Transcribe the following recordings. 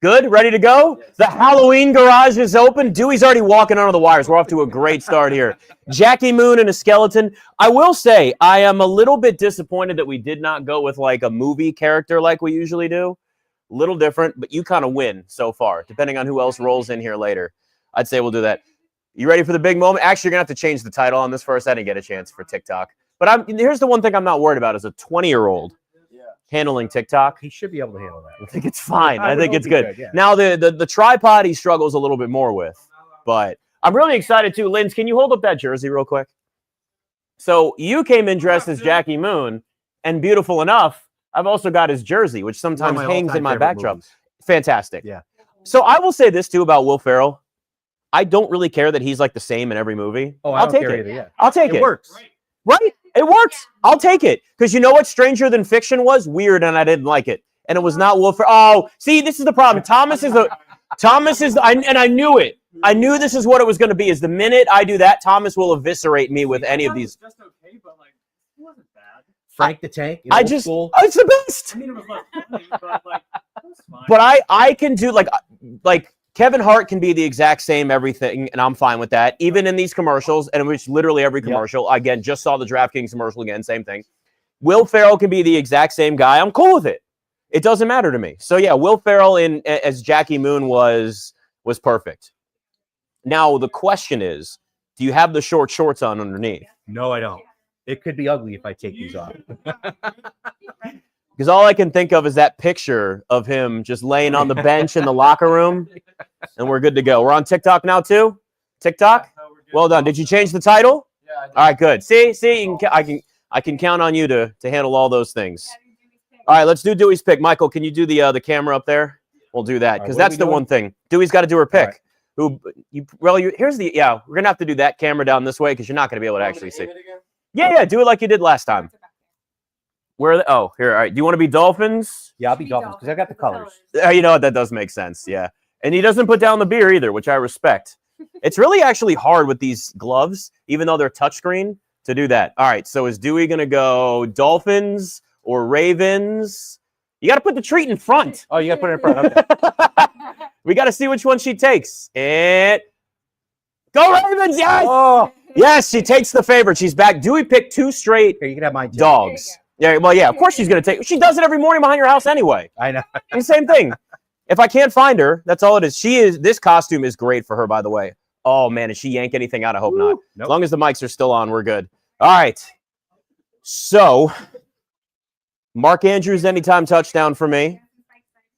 Good? Ready to go? The Halloween garage is open. Dewey's already walking under the wires. We're off to a great start here. Jackie Moon and a skeleton. I will say, I am a little bit disappointed that we did not go with like a movie character like we usually do. A little different, but you kind of win so far, depending on who else rolls in here later. I'd say we'll do that. You ready for the big moment? Actually, you're going to have to change the title on this first. I didn't get a chance for TikTok. But here's the one thing I'm not worried about as a 20-year-old. Handling TikTok. He should be able to handle that. I think it's fine. I think it's good. Yeah. Now, the tripod he struggles a little bit more with. But I'm really excited, too. Linz, can you hold up that jersey real quick? So you came in dressed as Jackie Moon, and beautiful enough, I've also got his jersey, which sometimes hangs in my backdrop. Movies. Fantastic. Yeah. So I will say this, too, about Will Ferrell. I don't really care that he's like the same in every movie. Oh, I'll take it. Either, yeah. I'll take it. It works. Right? It works. I'll take it. Because you know what Stranger Than Fiction was? Weird, and I didn't like it. And it was not Will Ferrell. Oh, see, this is the problem. And I knew it. I knew this is what it was going to be, is the minute I do that, Thomas will eviscerate me with any of these. Just okay, but like, it wasn't bad. Frank the Tank. It's the best. I mean, it was like, funny, but like, it was fine. But I can do, like Kevin Hart can be the exact same everything, and I'm fine with that. Even in these commercials, and which literally every commercial, again, just saw the DraftKings commercial again, same thing. Will Ferrell can be the exact same guy. I'm cool with it. It doesn't matter to me. So yeah, Will Ferrell as Jackie Moon was perfect. Now the question is, do you have the short shorts on underneath? No, I don't. It could be ugly if I take these off. Because all I can think of is that picture of him just laying on the bench in the locker room, and we're good to go. We're on TikTok now, too? TikTok? Well done. Did you change the title? Yeah, I did. All right, good. See, I can count on you to handle all those things. All right, let's do Dewey's pick. Michael, can you do the camera up there? We'll do that, because that's the one thing. Dewey's got to do her pick. Right. Here's we're going to have to do that camera down this way, because you're not going to be able to actually see. Yeah, do it like you did last time. Where are they? Oh, here. All right. Do you want to be Dolphins? Yeah, I'll be Dolphins because I got the colors. You know what? That does make sense. Yeah. And he doesn't put down the beer either, which I respect. It's really actually hard with these gloves, even though they're touchscreen, to do that. All right. So is Dewey going to go Dolphins or Ravens? You got to put the treat in front. Oh, you got to put it in front. Okay. We got to see which one she takes. And go Ravens. Yes. Oh. Yes, she takes the favorite. She's back. Dewey picked 2 straight Here, you can have mine too. dogs. Yeah, well, yeah, of course she's going to take. She does it every morning behind your house anyway. I know. And same thing. If I can't find her, that's all it is. This costume is great for her, by the way. Oh, man, did she yank anything out? I hope not. Nope. As long as the mics are still on, we're good. All right. So, Mark Andrews, anytime touchdown for me.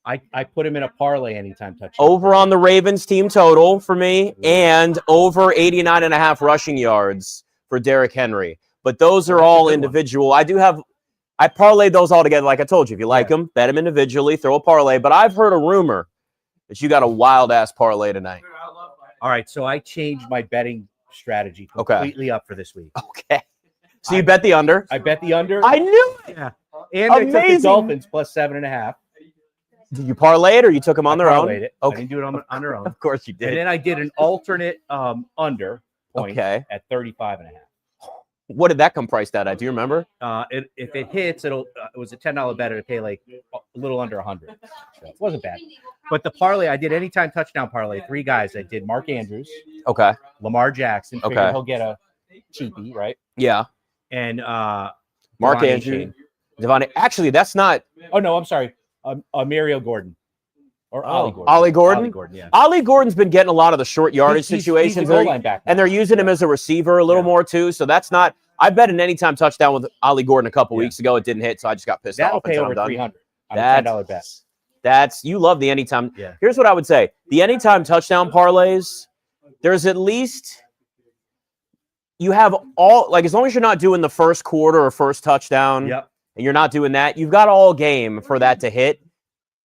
I put him in a parlay anytime touchdown. Over on the Ravens team total for me, and over 89.5 rushing yards for Derrick Henry. But those are all individual. I parlayed those all together. Like I told you, if you like them, bet them individually, throw a parlay. But I've heard a rumor that you got a wild-ass parlay tonight. All right, so I changed my betting strategy completely up for this week. Okay. So you bet the under? I bet the under. I knew it. Yeah. And I took the Dolphins plus 7.5. Did you parlay it or you took them on their own? It. Okay. I didn't do it on their own. Of course you did. And then I did an alternate under point at 35.5. What did that come priced at? Do you remember? If it hits, it was a $10 bet to pay like a little under 100. So it wasn't bad. But the parlay, I did anytime touchdown parlay. 3 guys. I did Mark Andrews. Okay. Lamar Jackson. Okay. He'll get a cheapie, right? Yeah. And Mark Andrews. Devontae. Actually, that's not. Oh no, I'm sorry. Mario Gordon. Or Ollie Gordon. Ollie Gordon? Ollie Gordon, yeah. Ollie Gordon's been getting a lot of the short yardage situations. He's a goal line back now. And they're using him as a receiver a little more, too. So that's not – I bet an anytime touchdown with Ollie Gordon a couple weeks ago. It didn't hit, so I just got pissed off. That'll pay over $300 on a $10 bet. You love the anytime. Yeah. Here's what I would say. The anytime touchdown parlays, there's at least – you have all – like as long as you're not doing the first quarter or first touchdown and you're not doing that, you've got all game for that to hit.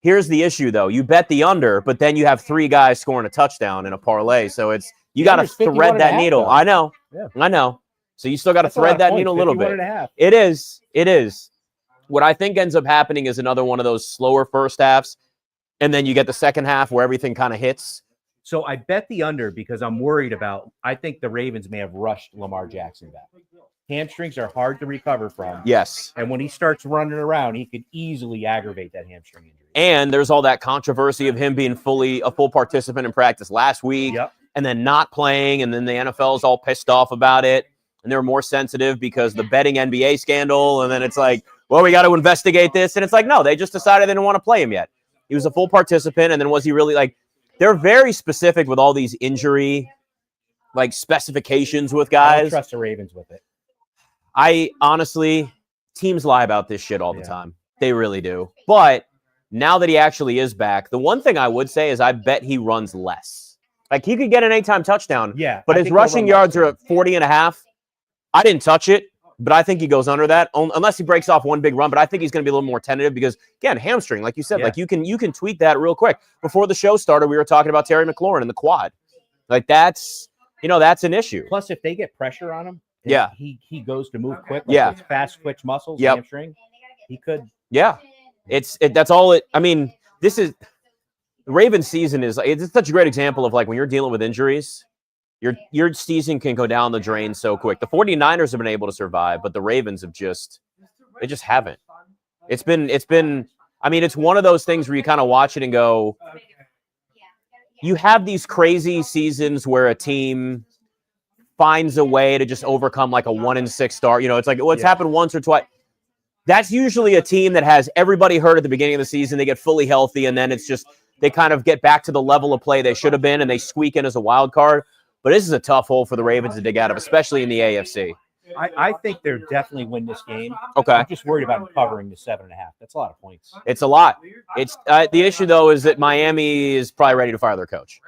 Here's the issue, though. You bet the under, but then you have 3 guys scoring a touchdown in a parlay. So it's you got to thread that needle. I know. Yeah. I know. So you still got to thread that needle a little bit. It is. It is. What I think ends up happening is another one of those slower first halves, and then you get the second half where everything kind of hits. So I bet the under because I'm worried about – I think the Ravens may have rushed Lamar Jackson back. hamstrings are hard to recover from. Yes. And when he starts running around, he could easily aggravate that hamstring injury. And there's all that controversy of him being a full participant in practice last week and then not playing. And then the NFL's all pissed off about it. And they're more sensitive because the betting NBA scandal. And then it's like, well, we got to investigate this. And it's like, no, they just decided they didn't want to play him yet. He was a full participant. And then was he really like, they're very specific with all these injury like specifications with guys. I don't trust the Ravens with it. I honestly, teams lie about this shit all the time. They really do. But now that he actually is back, the one thing I would say is I bet he runs less. Like he could get an 8-time touchdown. Yeah. But his rushing yards are at 40.5. I didn't touch it, but I think he goes under that unless he breaks off one big run. But I think he's going to be a little more tentative because, again, hamstring, like you said, like you can tweak that real quick. Before the show started, we were talking about Terry McLaurin and the quad. Like that's an issue. Plus, if they get pressure on him, he goes to move quick. Like those fast twitch muscles, hamstring. He could. Yeah, that's all it. I mean, this is the Ravens season is it's such a great example of like when you're dealing with injuries. Your season can go down the drain so quick. The 49ers have been able to survive, but the Ravens have just haven't. It's been I mean, it's one of those things where you kind of watch it and go, you have these crazy seasons where a team finds a way to just overcome like a 1-6 start. You know, it's like, well, it's happened once or twice. That's usually a team that has everybody hurt at the beginning of the season. They get fully healthy, and then it's just they kind of get back to the level of play they should have been, and they squeak in as a wild card. But this is a tough hole for the Ravens to dig out of, especially in the AFC. I think they're definitely win this game. Okay. I'm just worried about covering the 7.5. That's a lot of points. It's a lot. It's the issue, though, is that Miami is probably ready to fire their coach.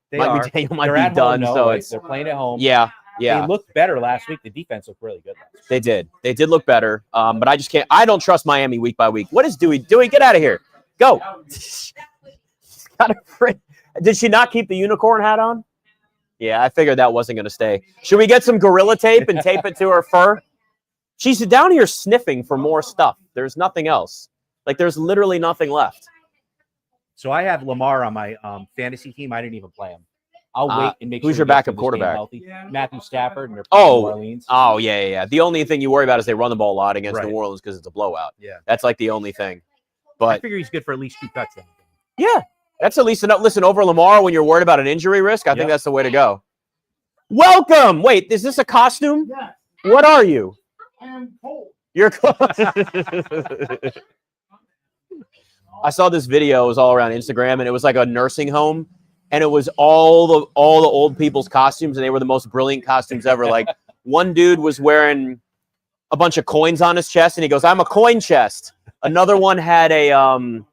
They're at done. Home, so they're playing at home. Yeah. They looked better last week. The defense looked really good last week. They did. They did look better. But I just can't. I don't trust Miami week by week. What is Dewey? Dewey, get out of here. Go. Did she not keep the unicorn hat on? Yeah, I figured that wasn't going to stay. Should we get some Gorilla Tape and tape it to her fur? She's down here sniffing for more stuff. There's nothing else. Like, there's literally nothing left. So I have Lamar on my fantasy team. I didn't even play him. I'll wait and make sure. Who's your backup quarterback? Matthew Stafford. And they're playing New Orleans. Oh, yeah. The only thing you worry about is they run the ball a lot against New Orleans because it's a blowout. Yeah. That's like the only thing. But I figure he's good for at least 2 touchdowns. Yeah. That's at least enough. Listen, over Lamar, when you're worried about an injury risk, I think that's the way to go. Welcome. Wait, is this a costume? Yes. What are you? I am cold. You're cold. I saw this video. It was all around Instagram, and it was like a nursing home, and it was all the old people's costumes, and they were the most brilliant costumes ever. Like one dude was wearing a bunch of coins on his chest, and he goes, "I'm a coin chest." Another one had a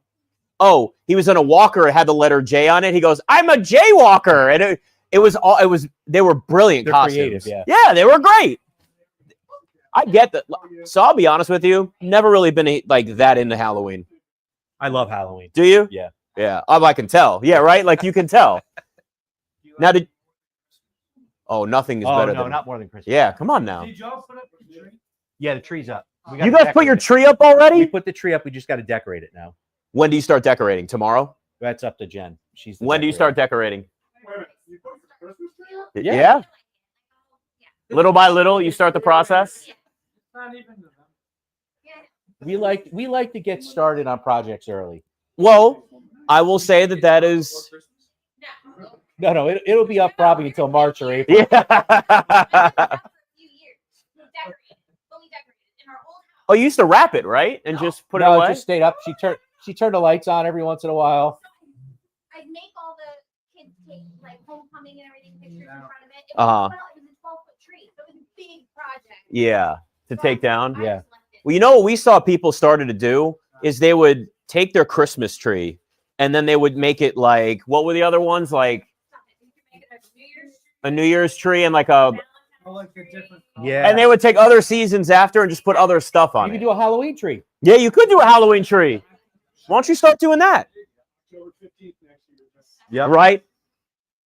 he was in a walker. It had the letter J on it. He goes, "I'm a jaywalker," and they were brilliant costumes. Creative, yeah, they were great. I get that. So I'll be honest with you, never really been like that into Halloween. I love Halloween. Do you? Yeah. Yeah. I can tell. Yeah, right? Like you can tell. Now nothing is better than not more than Christmas. Yeah, come on now. Did y'all put up the tree? Yeah, the tree's up. You guys put your tree up already? We put the tree up. We just got to decorate it now. When do you start decorating? Tomorrow? That's up to Jen. When do you start decorating? Wait a minute. You put the Christmas tree up? Yeah. Little by little, you start the process? It's not even November. We like to get started on projects early. Well, I will say that is. No, it'll be up probably until March or April. Yeah. Oh, you used to wrap it, right? And just put it away? No, it just stayed up. She turned the lights on every once in a while. I'd make all the kids take like homecoming and everything pictures in front of it. It Uh-huh. was a 12-foot tree. So it was a big project. Yeah, to take down. Yeah. Well, you know what we saw people started to do is they would take their Christmas tree and then they would make it like, what were the other ones? Like a New Year's tree and like a, I like the different. Yeah. and they would take other seasons after and just put other stuff on You it. can do a Halloween tree. Yeah, you could do a Halloween tree. Why don't you start doing that? October 15th next year. Yeah. Right?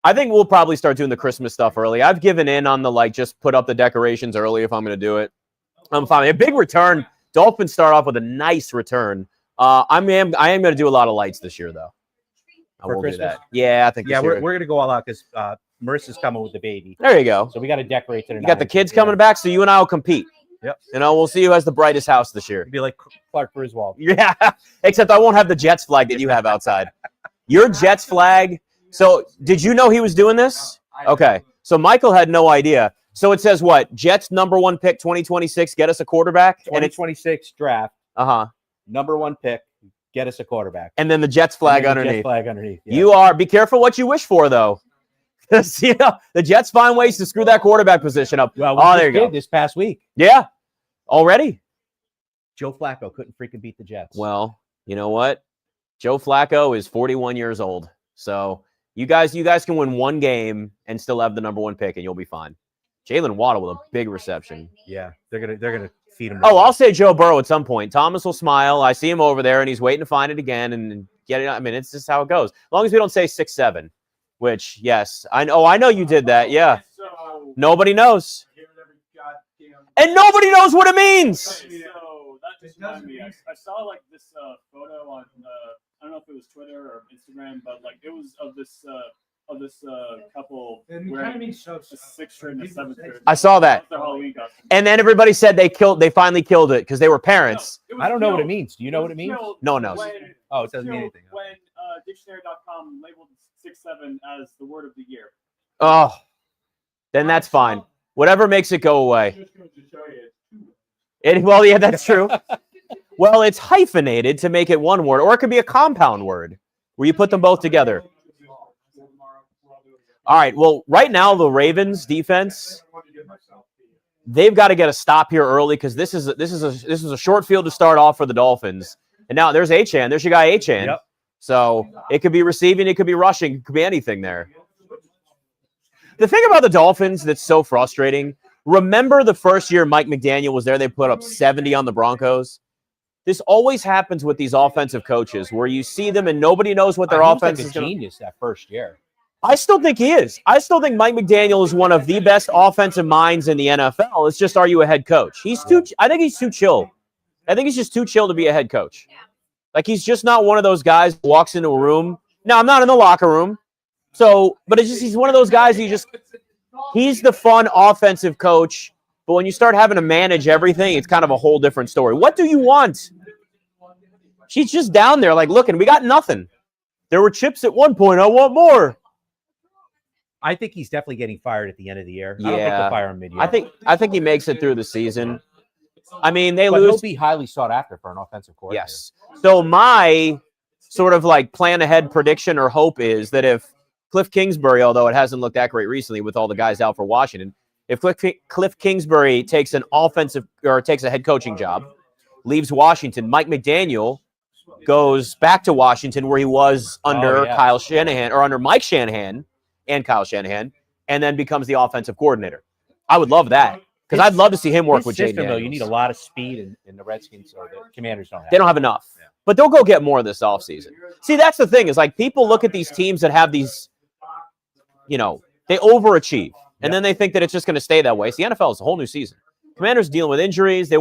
I think we'll probably start doing the Christmas stuff early. I've given in on the like just put up the decorations early if I'm going to do it. I'm fine. A big return. Dolphins start off with a nice return. I am going to do a lot of lights this year though. I For will do Christmas? that. Yeah, I think. Yeah, this we're year. going to go all out because Marissa's coming with the baby. There you go. So we got to decorate to the You got the kids coming back, so you and I will compete. Yep. You know, we'll see who has the brightest house this year. It'd be like Clark Griswold. Yeah, except I won't have the Jets flag that you have outside. Your Jets flag. So, did you know he was doing this? Okay. So, Michael had no idea. So, it says what? Jets #1 pick 2026, get us a quarterback? 2026 draft. Uh-huh. #1 pick, get us a quarterback. And then the Jets flag And then the underneath. Jets flag underneath. Yeah. You are, be careful what you wish for, though. You know, the Jets find ways to screw that quarterback position up. Well, there you go. This past week. Yeah. Already. Joe Flacco couldn't freaking beat the Jets. Well, you know what? Joe Flacco is 41 years old. So you guys can win one game and still have the #1 pick, and you'll be fine. Jalen Waddle with a big reception. Yeah, they're gonna feed him. Oh, I'll say Joe Burrow at some point. Thomas will smile. I see him over there, and he's waiting to find it again and get it. I mean, it's just how it goes. As long as we don't say 6'7", which, yes, I know. I know you did that. Yeah. So, Nobody knows. And nobody knows what it means. So that just reminded me. I saw like this photo on I don't know if it was Twitter or Instagram, but like it was of this couple wearing a 6th shirt and a 7th shirt. I saw that. Their Halloween costume. And then everybody said they finally killed it because they were parents. No, it was I don't know what it killed. means. Do you know what it means? Killed No one knows. when- Oh, it doesn't mean killed anything. When dictionary.com labeled 6'7" as the word of the year. Oh, then that's fine. Whatever makes it go away. Just going to show you. Well, yeah, that's true. Well, it's hyphenated to make it one word, or it could be a compound word where you put them both together. All right. Well, right now the Ravens defense, they've got to get a stop here early because this is a short field to start off for the Dolphins. And now there's Achan. There's your guy Achan. Yep. So it could be receiving, it could be rushing, it could be anything there. The thing about the Dolphins that's so frustrating, remember the first year Mike McDaniel was there, they put up 70 on the Broncos? This always happens with these offensive coaches where you see them and nobody knows what their offense is going to genius that first year. I still think he is. I still think Mike McDaniel is one of the best offensive minds in the NFL. It's just, are you a head coach? I think he's too chill. I think he's just too chill to be a head coach. Like, he's just not one of those guys who walks into a room. Now, I'm not in the locker room. So, but it's just, he's one of those guys he's the fun offensive coach. But when you start having to manage everything, it's kind of a whole different story. What do you want? She's just down there like, looking, we got nothing. There were chips at one point. I want more. I think he's definitely getting fired at the end of the year. Yeah. I don't think they'll fire him mid-year. I think he makes it through the season. I mean, they But lose. he'll be highly sought after for an offensive coordinator. Yes. So my sort of like plan ahead prediction or hope is that if Cliff Kingsbury, although it hasn't looked that great recently with all the guys out for Washington, if Cliff Kingsbury takes an offensive or takes a head coaching job, leaves Washington, Mike McDaniel goes back to Washington where he was under Kyle Shanahan or under Mike Shanahan and Kyle Shanahan, and then becomes the offensive coordinator. I would love that because I'd love to see him work with Jaden Though, you Daniels. need a lot of speed, and the Redskins or the Commanders don't have. They don't have enough. Yeah. But they'll go get more this offseason. See, that's the thing is like people look at these teams that have these, they overachieve. And then they think that it's just going to stay that way. So the NFL is a whole new season. Commanders dealing with injuries. They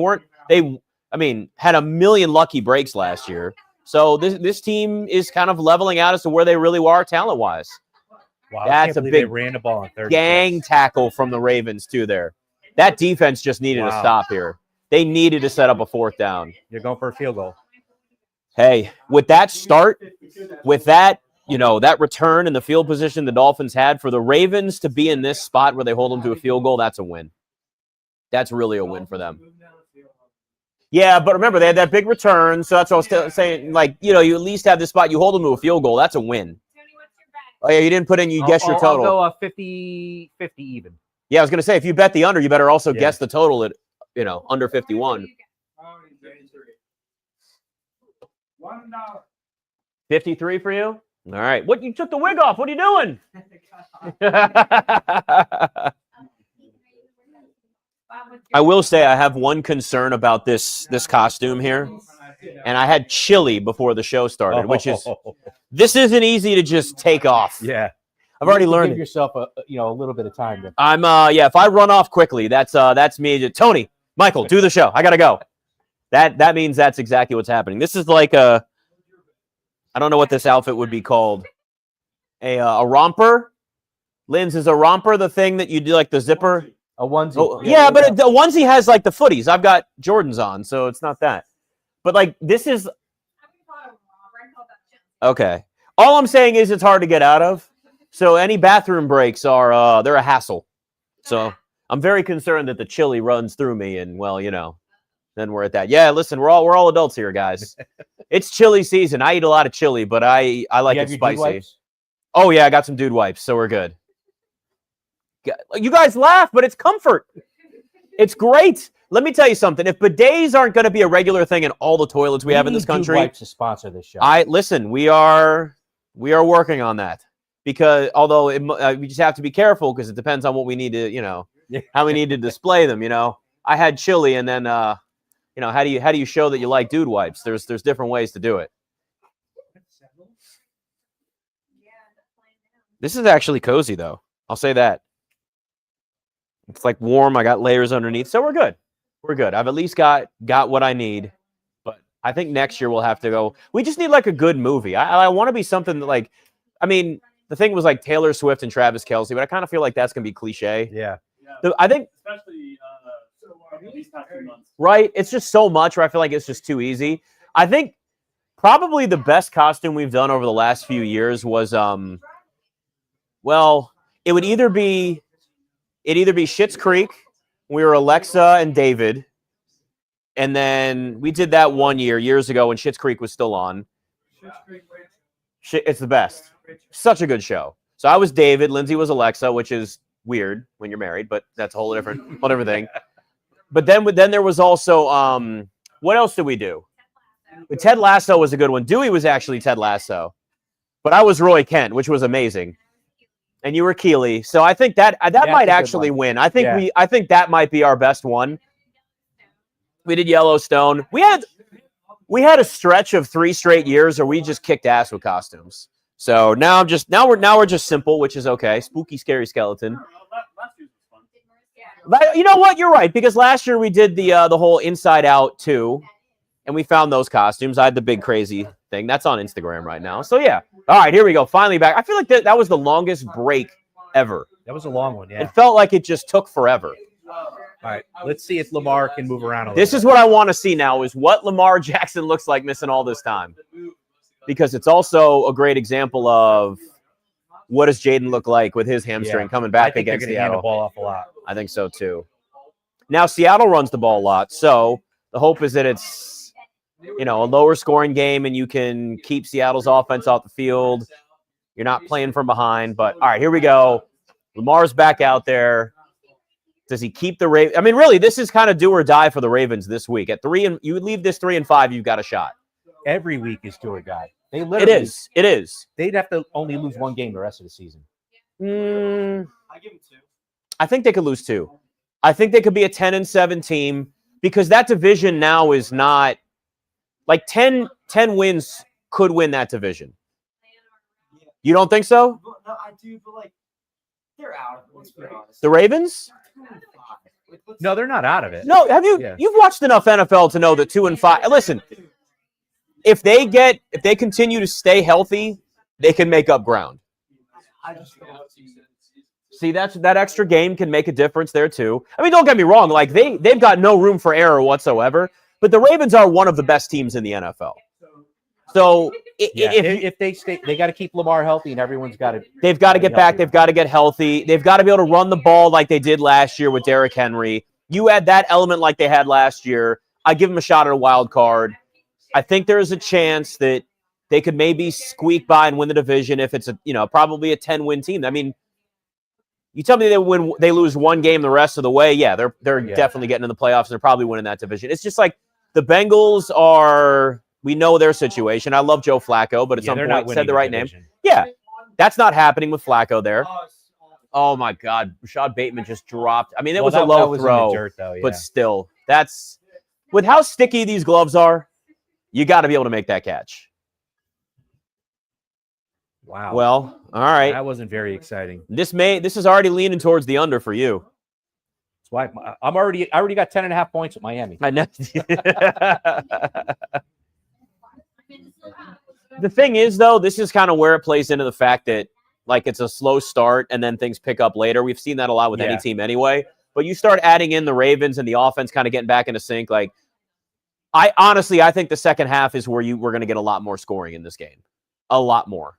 had a million lucky breaks last year. So this team is kind of leveling out as to where they really are talent-wise. Wow, That's a big they ran the ball on third. gang tackle from the Ravens, too, there. That defense just needed to stop here. They needed to set up a 4th down. You're going for a field goal. Hey, with that start, with that, that return in the field position the Dolphins had, for the Ravens to be in this spot where they hold them to a field goal, that's a win. That's really a win for them. Yeah, but remember, they had that big return, so that's what I was saying. Like, you at least have this spot. You hold them to a field goal. That's a win. Oh, yeah, you didn't put in, guess your total. I'll go 50 even. Yeah, I was going to say, if you bet the under, you better also guess the total at, under 51. $1. 53 for you? All right. What, you took the wig off. What are you doing? I will say I have one concern about this costume here. And I had chili before the show started, which is, this isn't easy to just take off. Yeah. I've already learned Give yourself a little bit of time. I'm if I run off quickly, that's me. Tony, Michael, do the show. I gotta go. That means that's exactly what's happening. This is like I don't know what this outfit would be called. A romper. Linz, is a romper the thing that you do like the zipper? A onesie. Oh, yeah, but the onesie has like the footies. I've got Jordans on, so it's not that. But like this is okay. All I'm saying is it's hard to get out of. So any bathroom breaks are they're a hassle. So I'm very concerned that the chili runs through me, and well, then we're at that. Yeah, listen, we're all adults here, guys. It's chili season. I eat a lot of chili, but I like it spicy. Oh yeah, I got some dude wipes, so we're good. You guys laugh, but it's comfort. It's great. Let me tell you something. If bidets aren't going to be a regular thing in all the toilets we have in this country, dude wipes to sponsor this show. Listen. We are working on that because although we just have to be careful because it depends on what we need to, how we need to display them. I had chili, and then how do you show that you like dude wipes? There's different ways to do it. This is actually cozy, though. I'll say that. It's like warm. I got layers underneath, so we're good. We're good. I've at least got what I need. But I think next year we'll have to go. We just need like a good movie. I want to be something that like, I mean, the thing was like Taylor Swift and Travis Kelce, but I kind of feel like that's gonna be cliche. Yeah. I think especially these past 2 months. Right. It's just so much where I feel like it's just too easy. I think probably the best costume we've done over the last few years was well, it'd either be Schitt's Creek. We were Alexa and David. And then we did that one years ago when Schitt's Creek was still on. It's the best. Such a good show. So I was David, Lindsay was Alexa, which is weird when you're married, but that's a whole different thing. But then there was also what else did we do? Ted Lasso was a good one. Dewey was actually Ted Lasso. But I was Roy Kent, which was amazing. And you were Keeley. So I think that might actually win. I think that might be our best one. We did Yellowstone. We had a stretch of 3 straight years where we just kicked ass with costumes. So now we're just simple, which is okay. Spooky, scary skeleton. Last year was fun. You know what? You're right, because last year we did the whole Inside Out 2, and we found those costumes. I had the big crazy thing. That's on Instagram right now. So yeah. All right, here we go. Finally back. I feel like that was the longest break ever. That was a long one, yeah. It felt like it just took forever. All right, let's see if Lamar can move around a little This is what I want to see now is what Lamar Jackson looks like missing all this time. Because it's also a great example of what does Jaden look like with his hamstring coming back against Seattle. Hand the ball off a lot. I think so too. Now Seattle runs the ball a lot, so the hope is that it's a lower scoring game and you can keep Seattle's offense off the field. You're not playing from behind, but all right, here we go. Lamar's back out there. Does he keep the Ravens? I mean, really, this is kind of do or die for the Ravens this week. At 3 and you leave this 3-5, you've got a shot. Every week is do or die. They literally It is. They'd have to only lose 1 game the rest of the season. I give them 2. I think they could lose 2. I think they could be a 10-7 team because that division now is not like 10 wins could win that division. You don't think so? No, I do, but like they're out of it. Let's be honest. The Ravens? No, they're not out of it. No, have you? Yeah. You've watched enough NFL to know that 2-5. Listen, if they continue to stay healthy, they can make up ground. I just See, that extra game can make a difference there too. I mean, don't get me wrong; like they've got no room for error whatsoever. But the Ravens are one of the best teams in the NFL. So if they stay, they got to keep Lamar healthy, and everyone's got to. They've got to get back. They've got to get healthy. They've got to be able to run the ball like they did last year with Derrick Henry. You add that element like they had last year. I give them a shot at a wild card. I think there is a chance that they could maybe squeak by and win the division if it's probably a 10-win team. I mean, you tell me they lose 1 game the rest of the way. Yeah, they're definitely getting in the playoffs and they're probably winning that division. It's just like the Bengals are. We know their situation. I love Joe Flacco, but at some point said the right name. Yeah, that's not happening with Flacco there. Oh my God, Rashod Bateman just dropped. I mean, it was a low throw, dirt, though, yeah. But still, that's with how sticky these gloves are. You got to be able to make that catch. Wow. Well, all right. That wasn't very exciting. This is already leaning towards the under for you. That's why I already got 10.5 points at Miami. I know. The thing is, though, this is kind of where it plays into the fact that like it's a slow start and then things pick up later. We've seen that a lot with any team anyway. But you start adding in the Ravens and the offense kind of getting back into sync. Like, I think the second half is where we're going to get a lot more scoring in this game. A lot more.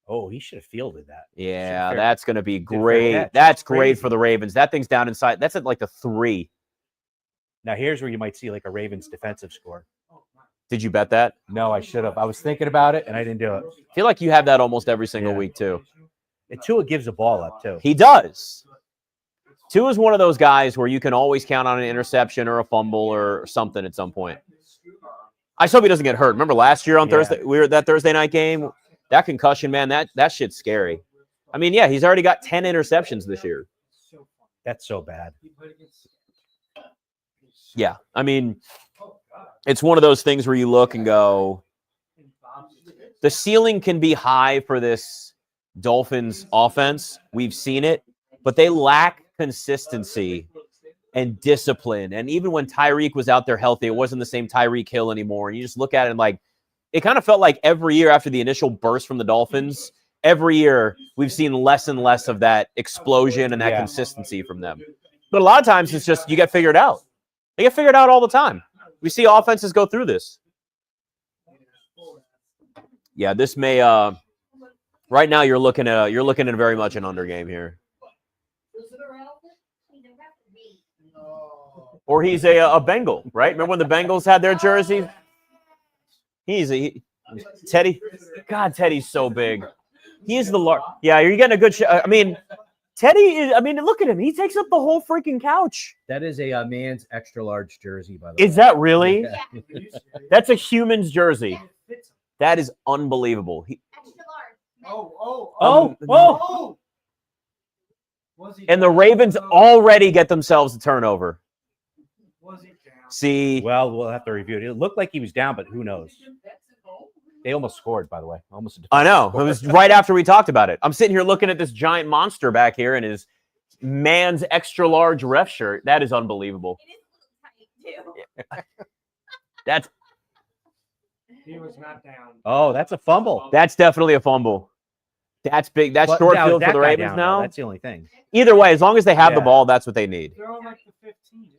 Oh, he should have fielded that. Yeah, that's going to be great. That's great for the Ravens. That thing's down inside. That's at like the 3. Now, here's where you might see like a Ravens defensive score. Did you bet that? No, I should have. I was thinking about it, and I didn't do it. I feel like you have that almost every single week, too. And Tua gives the ball up, too. He does. Tua is one of those guys where you can always count on an interception or a fumble or something at some point. I just hope he doesn't get hurt. Remember last year on Thursday, we were at that Thursday night game? That concussion, man, that shit's scary. I mean, yeah, he's already got 10 interceptions this year. That's so bad. Yeah, I mean, it's one of those things where you look and go, the ceiling can be high for this Dolphins offense. We've seen it, but they lack consistency and discipline. And even when Tyreek was out there healthy, it wasn't the same Tyreek Hill anymore. And you just look at it and like, it kind of felt like every year after the initial burst from the Dolphins, every year we've seen less and less of that explosion and that consistency from them. But a lot of times it's just you get figured out. They get figured out all the time. We see offenses go through this. Yeah, this may right now you're looking at very much an under game here. Or he's a Bengal, right? Remember when the Bengals had their jersey? Teddy. God, Teddy's so big. He is the large. Yeah, you're getting a good shot. I mean, Teddy is. I mean, look at him. He takes up the whole freaking couch. That is a man's extra large jersey, by the way. Is that really? Yeah. That's a human's jersey. That is unbelievable. And the Ravens already get themselves a turnover. See, well, we'll have to review it. It looked like he was down, but who knows? They almost scored, by the way. I know. It was right after we talked about it. I'm sitting here looking at this giant monster back here in his man's extra large ref shirt. That is unbelievable. That's. He was not down. Oh, that's a fumble. That's definitely a fumble. That's big. That's short field for the Ravens down, now. That's the only thing. Either way, as long as they have the ball, that's what they need. They're on like the 15.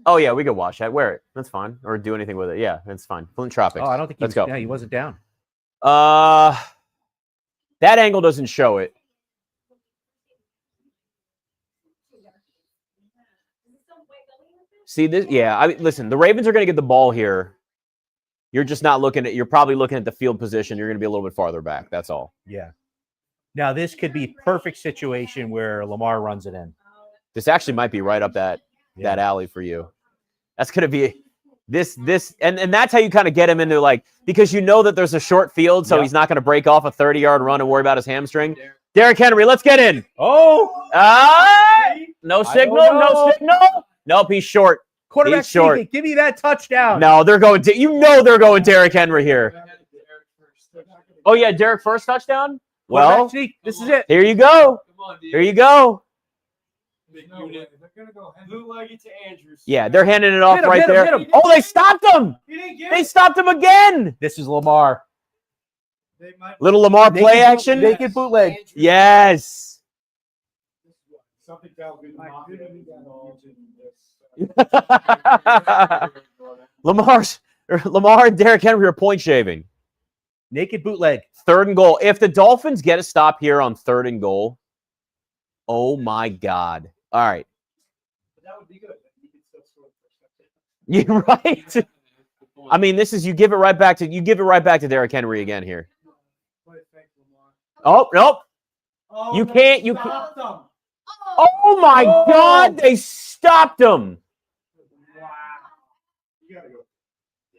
Oh yeah, we could watch that. Wear it. That's fine. Or do anything with it. Yeah, that's fine. Flint Tropics. Oh, I don't think Let's go. Yeah, he wasn't down. That angle doesn't show it. See this? Yeah. I mean, listen. The Ravens are going to get the ball here. You're just not looking at. You're probably looking at the field position. You're going to be a little bit farther back. That's all. Yeah. Now this could be perfect situation where Lamar runs it in. This actually might be right up that alley for you. That's going to be this, and that's how you kind of get him into like, because you know that there's a short field, so he's not going to break off a 30-yard run and worry about his hamstring. Derrick Henry, let's get in. Oh, no signal, no signal. Nope, he's short. Quarterback he's short. Give me that touchdown. No, they're going to, they're going Derrick Henry here. Oh yeah, Derrick first touchdown. Well, this is it. Here you go. Here you go. Yeah, they're handing it off right there. Oh, they stopped him. They stopped him again. This is Lamar. Little Lamar play action. Naked bootleg. Yes. Lamar and Derrick Henry are point shaving. Naked bootleg. 3rd and goal. If the Dolphins get a stop here on 3rd and goal, oh my God. All right. That would be good. You're right. I mean, this is you give it right back to Derrick Henry again here. Oh, nope. You can't. Oh my God, they stopped him.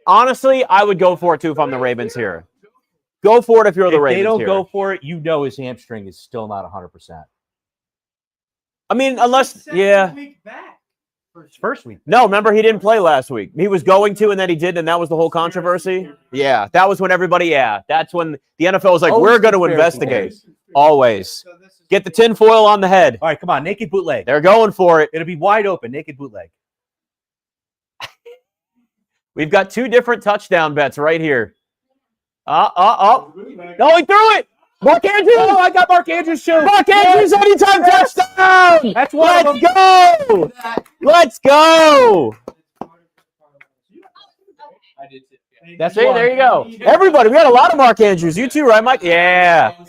Honestly, I would go for it too if I'm the Ravens here. Go for it if you're the Ravens. If they don't here. go for it, you know his hamstring is still not 100%. I mean, unless First week. No, remember he didn't play last week. He was going to, and then he did, and that was the whole controversy. Yeah, that was when everybody. Yeah, that's when the NFL was like, "We're going to investigate." Always get the tinfoil on the head. All right, come on, naked bootleg. They're going for it. It'll be wide open, naked bootleg. We've got 2 different touchdown bets right here. No, he threw it. Mark Andrews! Oh, I got Mark Andrews too. Mark Andrews, anytime touchdown! That's one of Let's them. go! Let's go! I did too. That's See, one. there you go. Everybody, we got a lot of Mark Andrews. You too, right, Mike? Yeah.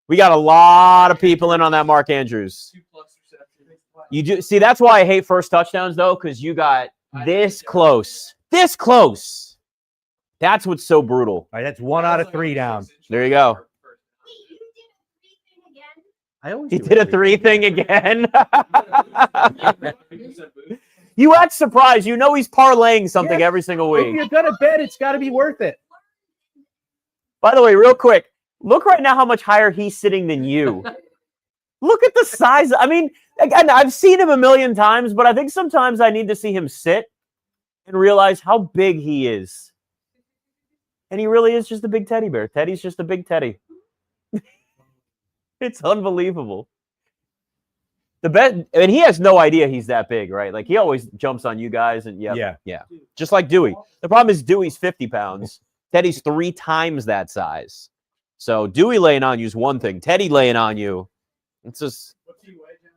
We got a lot of people in on that Mark Andrews. 2+ receptions. You do see, that's why I hate first touchdowns, though, because you got this close. This close. That's what's so brutal. All right, that's 1 out of 3 down. There you go. Wait, you did a 3 thing again? I always He do did a 3 thing again. You act surprised. You know he's parlaying something Yeah. every single If week. you're gonna bet, it's got to be worth it. By the way, real quick, look right now how much higher he's sitting than you. Look at the size. I mean, again, I've seen him a million times, but I think sometimes I need to see him sit and realize how big he is. And he really is just a big teddy bear. Teddy's just a big teddy. It's unbelievable. The bet, and he has no idea he's that big, right? Like he always jumps on you guys, and yeah, just like Dewey. The problem is Dewey's 50 pounds. Teddy's 3 times that size. So Dewey laying on you is one thing. Teddy laying on you, it's just. What's he weigh, Jen?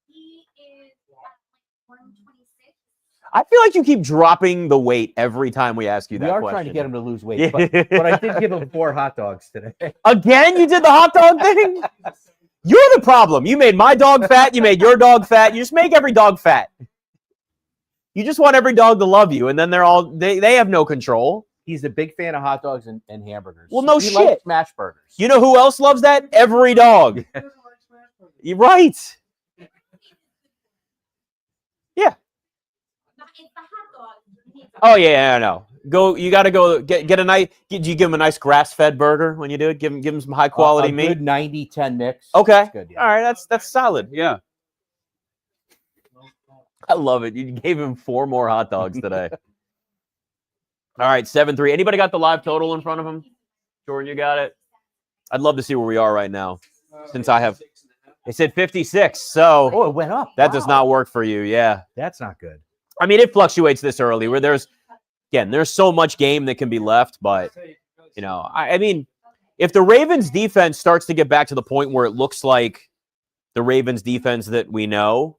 He is at like 126. I feel like you keep dropping the weight every time we ask you We that are question. trying to get him to lose weight, Yeah. but I did give him 4 hot dogs today. Again, you did the hot dog thing? You're the problem. You made my dog fat. You made your dog fat. You just make every dog fat. You just want every dog to love you, and then they have no control. He's a big fan of hot dogs and hamburgers. Well, no he shit. likes smash burgers. You know who else loves that? Every dog. You're right. Yeah. It's the hot dog. He needs a- Oh yeah, I know. Go. You got to go get a nice. Do you give him a nice grass-fed burger when you do it? Give him some high-quality a meat. good 90-10 mix. Okay. That's good, yeah. All right. That's solid. Yeah. I love it. You gave him 4 more hot dogs today. All right, 7-3. Anybody got the live total in front of him? Jordan, you got it? I'd love to see where we are right now. Since I have, it said 56, so Oh, it went up. that does not work for you. Yeah. That's not good. I mean, it fluctuates this early where there's so much game that can be left, but, you know, I mean, if the Ravens defense starts to get back to the point where it looks like the Ravens defense that we know,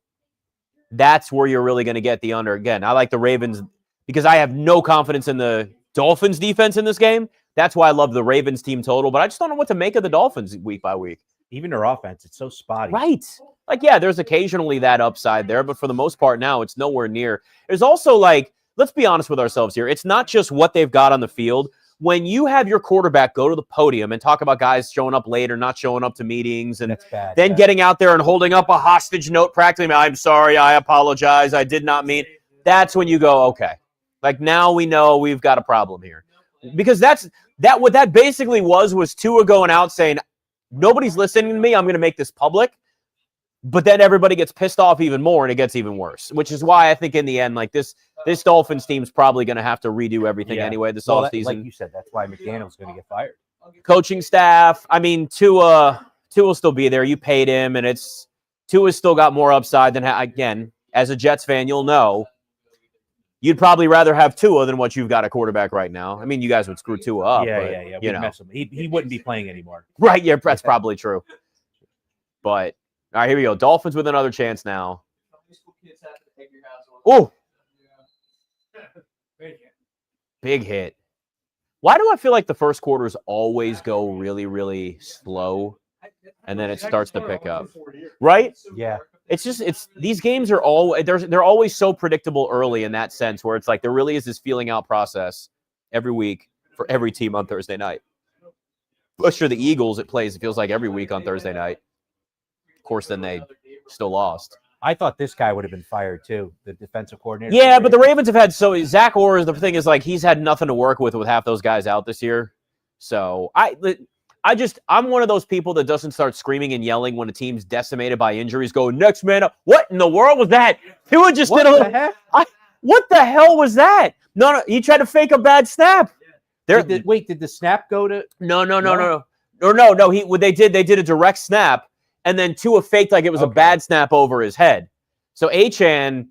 that's where you're really going to get the under. Again, I like the Ravens because I have no confidence in the Dolphins defense in this game. That's why I love the Ravens team total, but I just don't know what to make of the Dolphins week by week. Even their offense, it's so spotty. Right. Like, yeah, there's occasionally that upside there, but for the most part now, it's nowhere near. There's also, like, let's be honest with ourselves here. It's not just what they've got on the field. When you have your quarterback go to the podium and talk about guys showing up late or not showing up to meetings and That's bad. then getting out there and holding up a hostage note practically, I'm sorry, I apologize, I did not mean. That's when you go, okay. Like, now we know we've got a problem here. Because what that basically was Tua going out saying, nobody's listening to me, I'm going to make this public. But then everybody gets pissed off even more and it gets even worse, which is why I think in the end, like this Dolphins team's probably going to have to redo everything anyway this offseason. Like you said, that's why McDaniel's going to get fired. Coaching staff, I mean, Tua will still be there. You paid him, and Tua's still got more upside than, again, as a Jets fan, you'll know, you'd probably rather have Tua than what you've got a quarterback right now. I mean, you guys would screw Tua up. Yeah. You know. Mess him. He wouldn't be playing anymore. Right, yeah, that's probably true. But, all right, here we go. Dolphins with another chance now. Oh, big hit. Why do I feel like the first quarters always go really, really slow and then it starts to pick up? Right? Yeah. These games are they're always so predictable early in that sense where it's like there really is this feeling out process every week for every team on Thursday night. But sure, the Eagles, it feels like every week on Thursday night. Of course, then they still lost. I thought this guy would have been fired too, the defensive coordinator. Yeah, but the Ravens have had Zach Orr. The thing is, like, he's had nothing to work with half those guys out this year. So I'm one of those people that doesn't start screaming and yelling when a team's decimated by injuries. Go next man up. What in the world was that? Tua just did a little. What the hell was that? No, he tried to fake a bad snap. Did the snap go to? No. They did a direct snap. And then Tua faked like it was a bad snap over his head. So Achan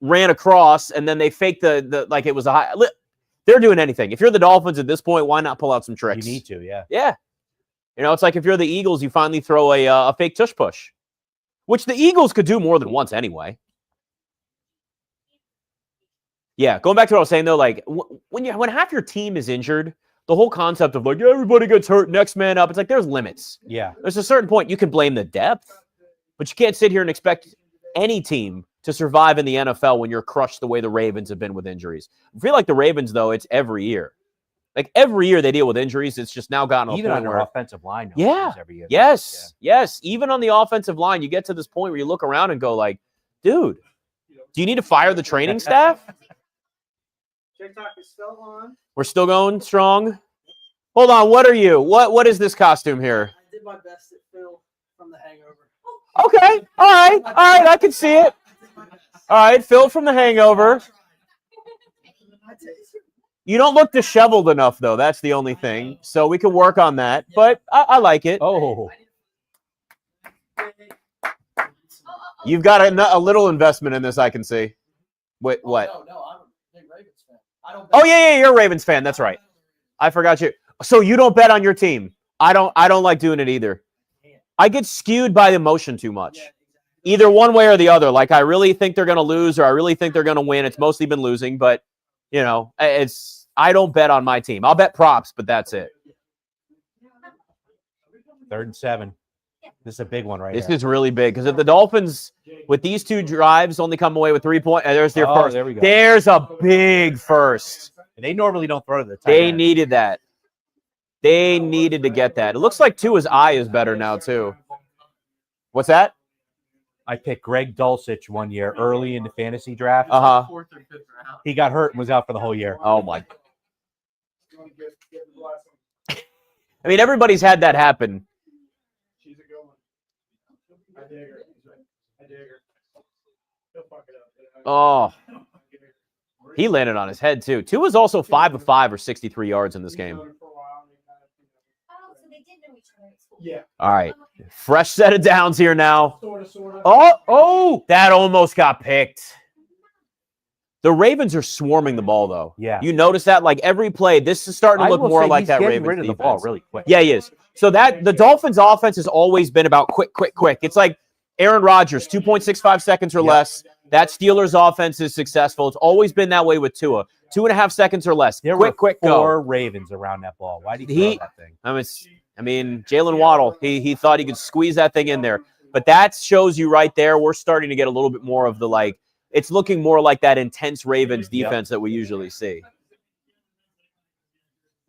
ran across, and then they faked the like it was a high. They're doing anything. If you're the Dolphins at this point, why not pull out some tricks? You need to, yeah. Yeah. You know, it's like if you're the Eagles, you finally throw a fake tush push, which the Eagles could do more than once anyway. Yeah, going back to what I was saying, though, like, when half your team is injured, the whole concept of, like, everybody gets hurt, next man up, it's like there's limits. Yeah. There's a certain point you can blame the depth, but you can't sit here and expect any team to survive in the NFL when you're crushed the way the Ravens have been with injuries. I feel like the Ravens, though, it's every year. Like, every year they deal with injuries. It's just now gotten to a Even point on their where offensive line. Yeah. Every year. Yes. Yes. Even on the offensive line, you get to this point where you look around and go, like, dude, do you need to fire the training staff? TikTok is still on. We're still going strong. Hold on. What are you? What is this costume here? I did my best at Phil from The Hangover. Okay. All right. All right. I can see it. All right. Phil from The Hangover. You don't look disheveled enough, though. That's the only thing. So we can work on that. But I like it. Oh. You've got a little investment in this, I can see. Wait, what? No, I'm a big Ravens fan. Oh, yeah, you're a Ravens fan. That's right. I forgot you. So you don't bet on your team. I don't like doing it either. I get skewed by emotion too much. Either one way or the other. Like, I really think they're going to lose or I really think they're going to win. It's mostly been losing, but, you know, I don't bet on my team. I'll bet props, but that's it. 3rd and 7. This is a big one right This here. is really big because if the Dolphins, with these 2 drives, only come away with 3 points, there's their first. There we go. There's a big first. And they normally don't throw to the tight They end. needed that. They needed to get that. It looks like Tua's eye is better now, too. What's that? I picked Greg Dulcich one year early in the fantasy draft. Uh-huh. 4th or 5th round. He got hurt and was out for the whole year. Oh, my. I mean, everybody's had that happen. She's a good one. I dig her. I dig her. He'll fuck it up. Oh. He landed on his head, too. Tua's also 5 of 5 or 63 yards in this game. Oh, so they did know each other at school. Yeah. All right. Fresh set of downs here now. Sorta. Oh, that almost got picked. The Ravens are swarming the ball, though. Yeah. You notice that? Like, every play, this is starting to look more like that Ravens rid of the defense. ball really quick. Yeah, he is. So that the Dolphins' offense has always been about quick. It's like Aaron Rodgers, 2.65 seconds or less. That Steelers' offense is successful. It's always been that way with Tua. 2.5 seconds or less. There were Quick, 4 go. Ravens around that ball. Why did he throw that thing? I mean, Jalen Waddle, he thought he could squeeze that thing in there. But that shows you right there, we're starting to get a little bit more of the, like, it's looking more like that intense Ravens defense that we usually see.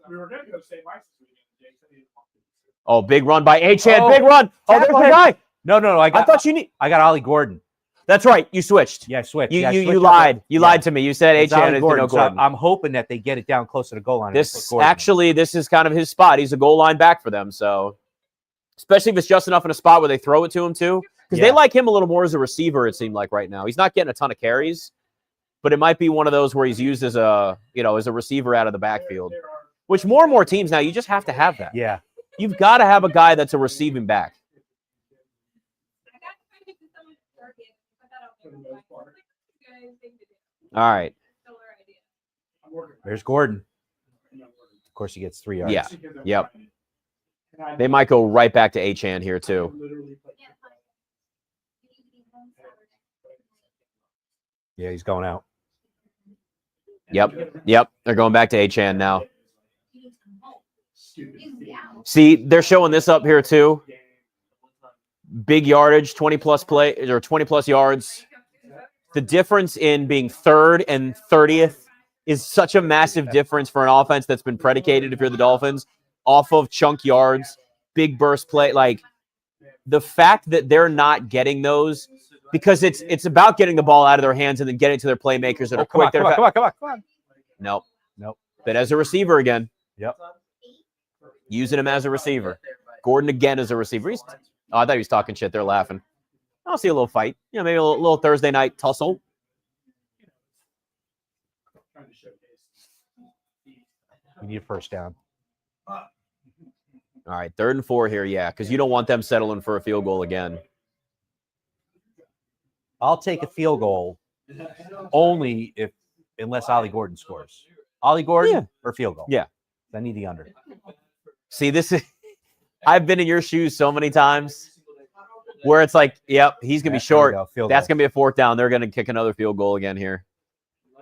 We were going to go St. Mike's this weekend. Oh, big run by Achane. Oh, Big run. Oh, there's the guy. No. I got Ollie Gordon. That's right. You switched. Yeah, I switched. You lied. You lied to me. You said Achane is Gordon. Gordon. So I'm hoping that they get it down closer to goal line. This is kind of his spot. He's a goal line back for them. So, especially if it's just enough in a spot where they throw it to him too, because they like him a little more as a receiver. It seemed like right now he's not getting a ton of carries, but it might be one of those where he's used as a receiver out of the backfield. Which more and more teams now, you just have to have that. Yeah. You've got to have a guy that's a receiving back. All right. There's Gordon. Of course, he gets 3 yards. Yeah. Yep. They might go right back to Achane here too. Yeah, he's going out. Yep. They're going back to Achane now. See, they're showing this up here too. Big yardage, 20+ yards. The difference in being 3rd and 30th is such a massive difference for an offense that's been predicated, if you're the Dolphins, off of chunk yards, big burst play. Like, the fact that they're not getting those, because it's about getting the ball out of their hands and then getting to their playmakers that are quick. Come on. Nope. But as a receiver again. Yep. Using him as a receiver. Gordon again as a receiver. I thought he was talking shit. They're laughing. I'll see a little fight. Maybe a little Thursday night tussle. We need a first down. All right, 3rd and 4 here, because you don't want them settling for a field goal again. I'll take a field goal only unless Ollie Gordon scores. Ollie Gordon or field goal. Yeah. I need the under. See, this I've been in your shoes so many times where it's like, yep, he's going to be short. That's going to be a 4th down. They're going to kick another field goal again here.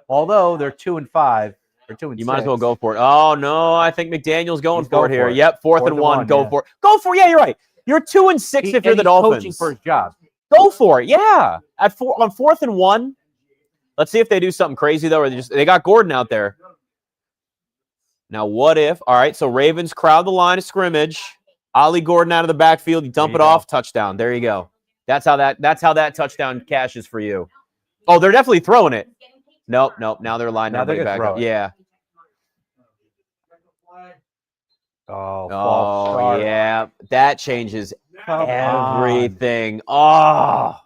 Although they're 2-5 or 2-6. You might as well go for it. Oh, no, I think McDaniel's going for it here. For it. Yep, 4th and 1. Go for it. Go for it. Yeah, you're right. You're 2-6 if you're the Dolphins. Coaching for his job. Go for it. Yeah. On 4th and 1. Let's see if they do something crazy, though, or they got Gordon out there. Now, what if? All right, so Ravens crowd the line of scrimmage. Ollie Gordon out of the backfield. You dump it off, touchdown. There you go. That's how that touchdown cashes for you. Oh, they're definitely throwing it. Nope. Now they're lining up back up. Yeah. Oh, yeah. That changes everything. Oh.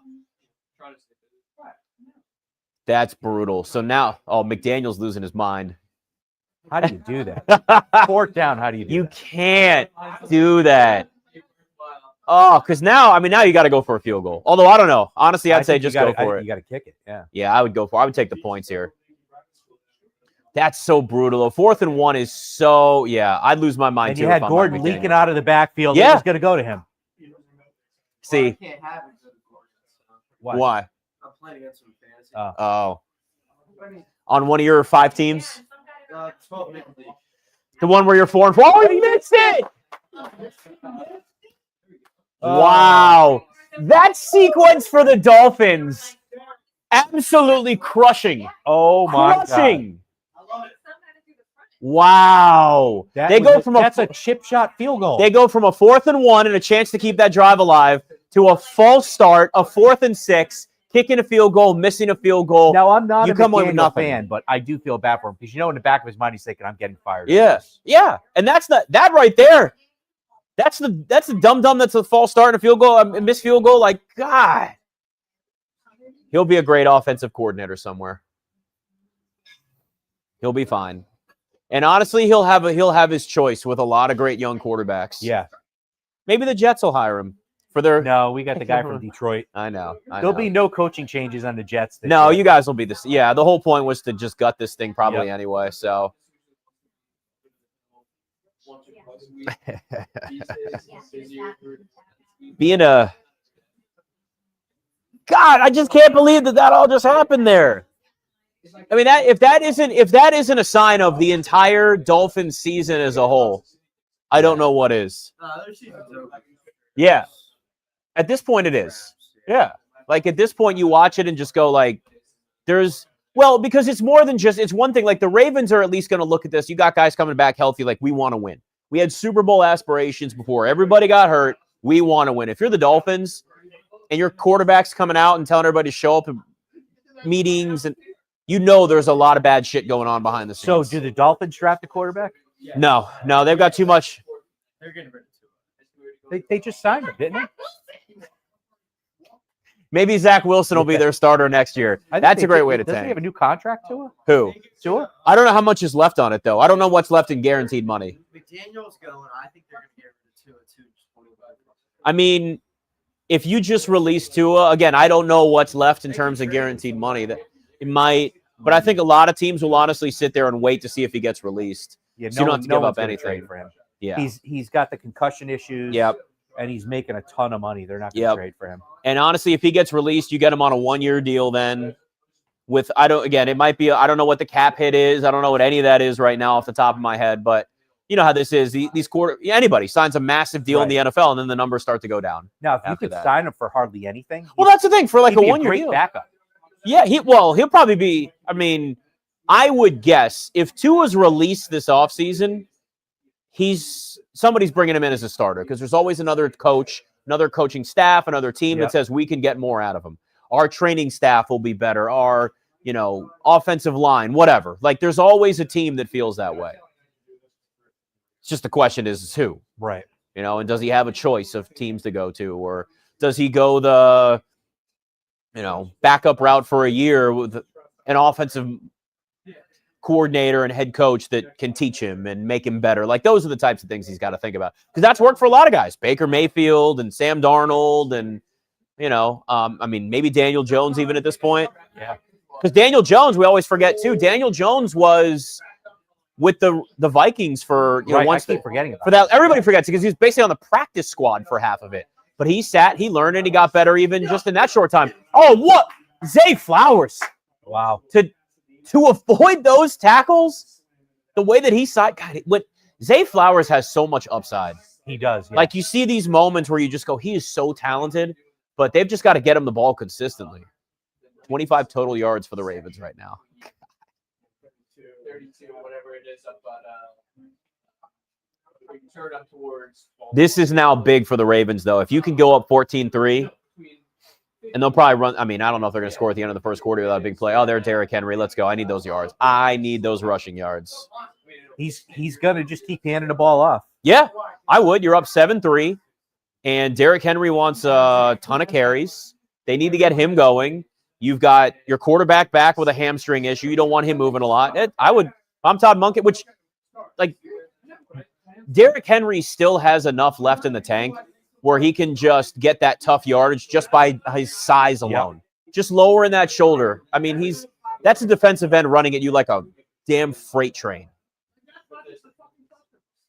That's brutal. So now, McDaniel's losing his mind. How do you do that? 4th down, how do you do that? You can't do that. Oh, because now you got to go for a field goal. Although, I don't know. Honestly, I'd say just go for it. You got to kick it, yeah. Yeah, I would go for it. I would take the points here. That's so brutal. 4th and 1 is so, I'd lose my mind, too. And you had Gordon leaking out of the backfield. Yeah. It was going to go to him. See. Why? I'm playing against him in fantasy. Oh. On one of your 5 teams? 12 league. The one where you're 4 and 4. Oh, you missed it! Wow. That sequence for the Dolphins, absolutely crushing. Oh, my God. I love it. Wow. That's a chip shot field goal. They go from a 4th and 1 and a chance to keep that drive alive to a false start, a 4th and 6, kicking a field goal, missing a field goal. Now, I'm not a McDaniel fan, but I do feel bad for him because in the back of his mind, he's thinking, I'm getting fired. Yes. Yeah. And that's that right there. That's the dum-dum that's a false start and a field goal, a missed field goal. Like, God. He'll be a great offensive coordinator somewhere. He'll be fine. And honestly, he'll have his choice with a lot of great young quarterbacks. Yeah. Maybe the Jets will hire him for their. No, we got the guy from Detroit. I know. There'll be no coaching changes on the Jets. No, you guys will be this. Yeah, the whole point was to just gut this thing probably anyway. So. Being a. God, I just can't believe that all just happened there. I mean, if that isn't a sign of the entire Dolphins season as a whole, I don't know what is. Yeah. At this point, it is. Yeah. Like, at this point, you watch it and just go, like, because it's more than just, it's one thing. Like, the Ravens are at least going to look at this. You got guys coming back healthy. Like, we want to win. We had Super Bowl aspirations before everybody got hurt. We want to win. If you're the Dolphins and your quarterback's coming out and telling everybody to show up at meetings and there's a lot of bad shit going on behind the scenes. So, do the Dolphins draft a quarterback? No, they've got too much. They're getting rid of Tua. They just signed him, didn't they? Maybe Zach Wilson will be their starter next year. That's a great way to tank. Does he have a new contract, Tua? Who? Tua? I don't know how much is left on it, though. I don't know what's left in guaranteed money. McDaniel's going. I think they're going to get rid of Tua, too. I mean, if you just release Tua, again, I don't know what's left in terms of guaranteed money. That it might, but I think a lot of teams will honestly sit there and wait to see if he gets released. Yeah, so you don't have to give up anything for him. Yeah, he's got the concussion issues. Yep. And he's making a ton of money. They're not going to trade for him. And honestly, if he gets released, you get him on a 1-year deal then. It might be, I don't know what the cap hit is. I don't know what any of that is right now off the top of my head, but you know how this is. Anybody signs a massive deal in the NFL and then the numbers start to go down. Now, if you could sign him for hardly anything. Well, that's the thing for like a 1-year deal. Backup. Yeah, he'll probably be, I would guess if Tua's released this offseason, somebody's bringing him in as a starter because there's always another coach, another coaching staff, another team that says we can get more out of him. Our training staff will be better. Our, offensive line, whatever. Like there's always a team that feels that way. It's just the question is who, right? And does he have a choice of teams to go to, or does he go the, backup route for a year with an offensive coordinator and head coach that can teach him and make him better? Like those are the types of things he's got to think about because that's worked for a lot of guys, Baker Mayfield and Sam Darnold and maybe Daniel Jones even at this point. Yeah, because Daniel Jones, we always forget too. Daniel Jones was with the Vikings for I keep forgetting about that. Everybody forgets because he's basically on the practice squad for half of it. But he sat, he learned, and he got better even just in that short time. Oh, what? Zay Flowers. Wow. To avoid those tackles, the way that he side, God, Zay Flowers has so much upside. He does. Yeah. Like you see these moments where you just go, he is so talented, but they've just got to get him the ball consistently. 25 total yards for the Ravens right now. 32, whatever it is, turn up towards. This is now big for the Ravens, though. If you can go up 14-3, and they'll probably run. I mean, I don't know if they're going to score at the end of the first quarter without a big play. Oh, there's Derrick Henry. Let's go. I need those yards. I need those rushing yards. He's going to just keep handing the ball off. Yeah, I would. You're up 7-3, and Derrick Henry wants a ton of carries. They need to get him going. You've got your quarterback back with a hamstring issue. You don't want him moving a lot. I'm Todd Munkett, which, like, Derrick Henry still has enough left in the tank where he can just get that tough yardage just by his size alone. Yep. Just lowering that shoulder. I mean, that's a defensive end running at you like a damn freight train.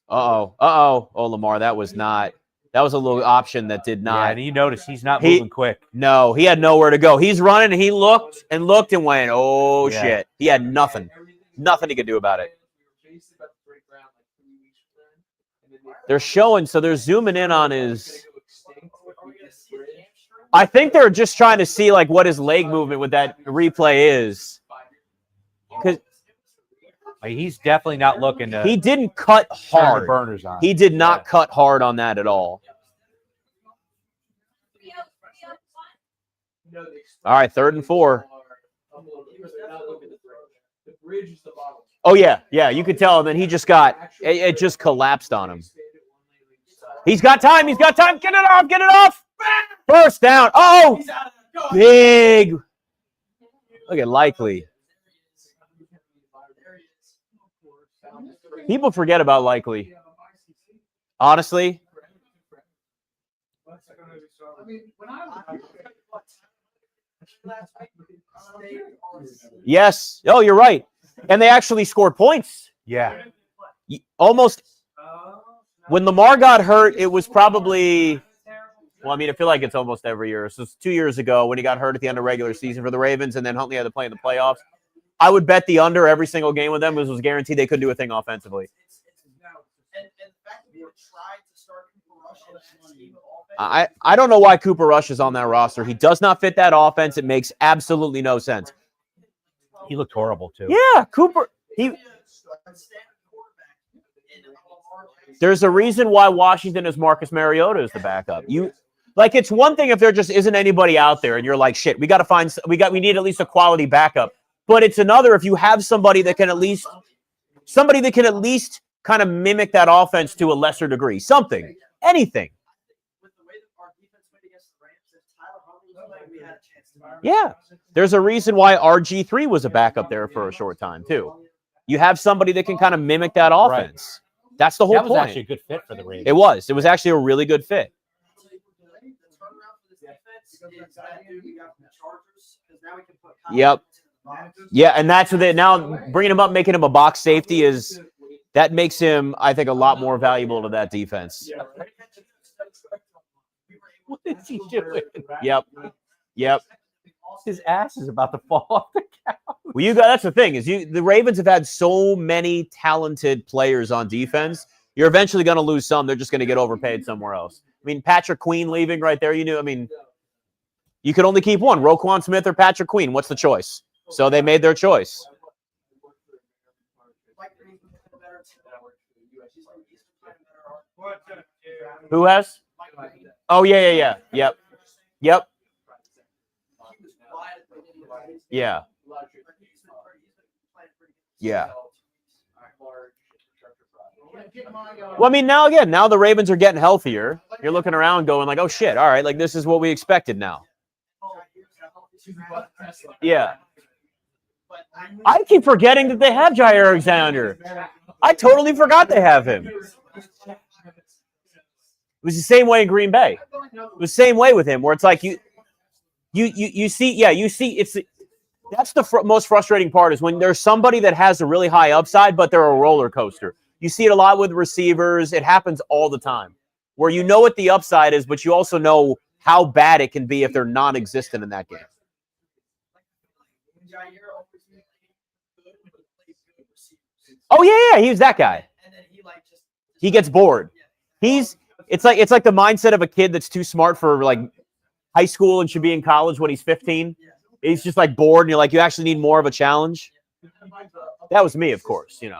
Oh, Lamar, that was a little option that did not. Yeah, and you notice he's not moving quick. No, he had nowhere to go. He's running, and he looked and went, oh, shit. He had nothing. Nothing he could do about it. They're showing, so they're zooming in on his. I think they're just trying to see like what his leg movement with that replay is. Because he's definitely not looking to. He didn't cut hard. The burners on. He did not cut hard on that at all. All right, 3rd and 4. Oh yeah, you could tell. And then he just it just collapsed on him. He's got time. Get it off. First down. Oh, big. Look at Likely. People forget about Likely. Honestly. Yes. Oh, you're right. And they actually scored points. Yeah. Almost. When Lamar got hurt, it was probably, well, I mean, I feel like it's almost every year. So it's 2 years ago when he got hurt at the end of regular season for the Ravens, and then Huntley had to play in the playoffs. I would bet the under every single game with them because it was guaranteed they couldn't do a thing offensively. I don't know why Cooper Rush is on that roster. He does not fit that offense. It makes absolutely no sense. He looked horrible, too. Yeah, Cooper. There's a reason why Washington is Marcus Mariota as the backup. It's one thing if there just isn't anybody out there and you're like, shit, we need at least a quality backup. But it's another if you have somebody that can at least kind of mimic that offense to a lesser degree. Something. Anything. Yeah. There's a reason why RG3 was a backup there for a short time, too. You have somebody that can kind of mimic that offense. Right. That's the whole point. That was actually a good fit for the Ravens. It was. It was actually a really good fit. Yep. Yeah, and that's what now bringing him up, making him a box safety that makes him, I think, a lot more valuable to that defense. What is he doing? Yep. His ass is about to fall off the couch. Well, that's the thing the Ravens have had so many talented players on defense. You're eventually going to lose some. They're just going to get overpaid somewhere else. I mean, Patrick Queen leaving right there. You could only keep one: Roquan Smith or Patrick Queen. What's the choice? So they made their choice. Who has? Oh yeah. Yep. Yeah. Well, I mean, now the Ravens are getting healthier. You're looking around going like, oh, shit, all right, like this is what we expected now. Yeah. I keep forgetting that they have Jair Alexander. I totally forgot they have him. It was the same way in Green Bay. It was the same way with him, where it's like you see it's That's the most frustrating part is when there's somebody that has a really high upside, but they're a roller coaster. You see it a lot with receivers. It happens all the time where you know what the upside is, but you also know how bad it can be if they're non-existent in that game. Oh, yeah, he's that guy. He gets bored. It's like the mindset of a kid that's too smart for like high school and should be in college when he's 15. He's just like bored, and you're like, you actually need more of a challenge. That was me, of course. Yeah.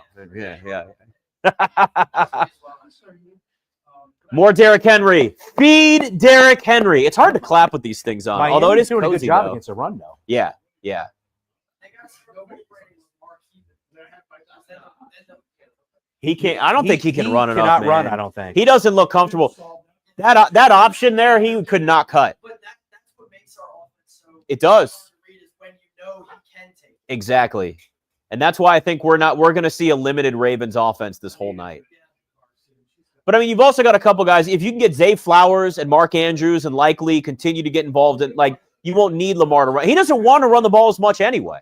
More Derrick Henry. Feed Derrick Henry. It's hard to clap with these things on, although it is doing cozy, a good job though. against the run, though. Yeah. He can't. I don't think he can run enough. Cannot man. run. I don't think He doesn't look comfortable. That option there, he could not cut. But that's what makes our offense so. It does. Is when you know he can take. Exactly. And that's why I think we're going to see a limited Ravens offense this whole night. But I mean, you've also got a couple guys. If you can get Zay Flowers and Mark Andrews and likely continue to get involved in, like, you won't need Lamar to run. He doesn't want to run the ball as much anyway.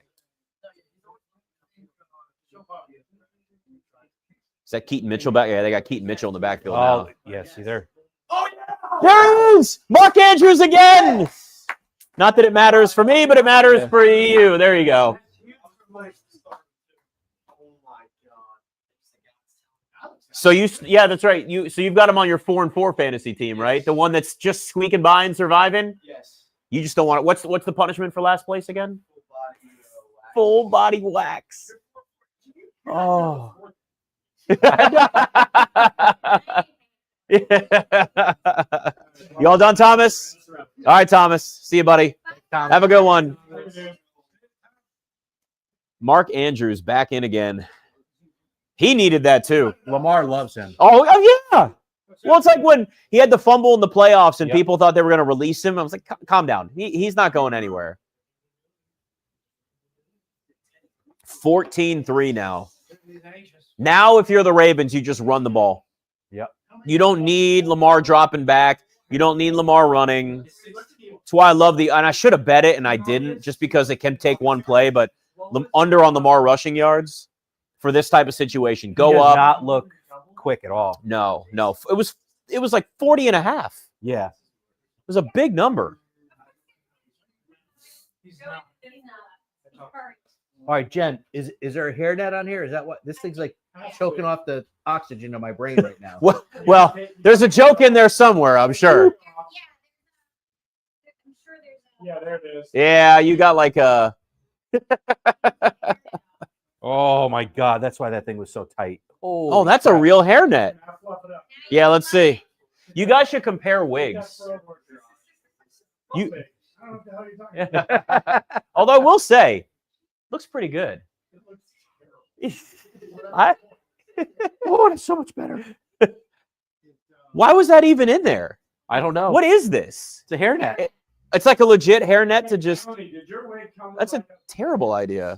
Is that Keaton Mitchell back? Yeah, they got Keaton Mitchell in the backfield now. Yes, he's there. Oh yeah. There he is! Mark Andrews again! Not that it matters for me, but it matters for you. There you go. So yeah, that's right. You've got him on your 4-4 fantasy team, right? The one that's just squeaking by and surviving. Yes. You just don't want it. What's the punishment for last place again? Full body wax. Oh. You all done, Thomas? All right, Thomas. See you, buddy. Have a good one. Mark Andrews back in again. He needed that too. Lamar loves him. Oh yeah. Well, it's like when he had the fumble in the playoffs and people thought they were going to release him. I was like, calm down. He's not going anywhere. 14-3 now. Now, if you're the Ravens, you just run the ball. Yep. You don't need Lamar dropping back. You don't need Lamar running. That's why I love and I should have bet it, and I didn't, just because it can take one play, but under on Lamar rushing yards for this type of situation. Go up. Not look quick at all. No. It was like 40.5. Yeah. It was a big number. All right, Jen, is there a hairnet on here? Is that what this thing's like choking off the oxygen in my brain right now? Well, there's a joke in there somewhere, I'm sure. Yeah, there it is. Yeah, you got like a. Oh my God, that's why that thing was so tight. Oh, that's a real hairnet. Yeah, let's see. You guys should compare wigs. Although I will say, looks pretty good. It's so much better. Why was that even in there? I don't know. What is this? It's a hairnet. It's like a legit hairnet to just. That's a terrible idea.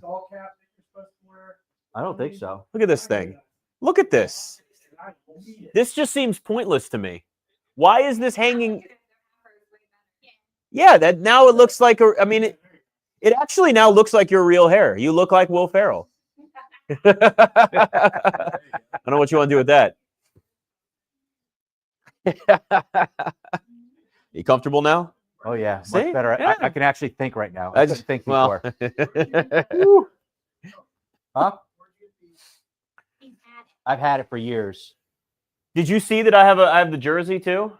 I don't think so. Look at this thing. Look at this. This just seems pointless to me. Why is this hanging? Yeah, that now it looks like a. I mean, it actually now looks like your real hair. You look like Will Ferrell. I don't know what you want to do with that. You comfortable now? Oh yeah, See? much better. Yeah. I can actually think right now. I I just couldn't think before. Huh? I've had it for years. Did you see that I have the jersey too?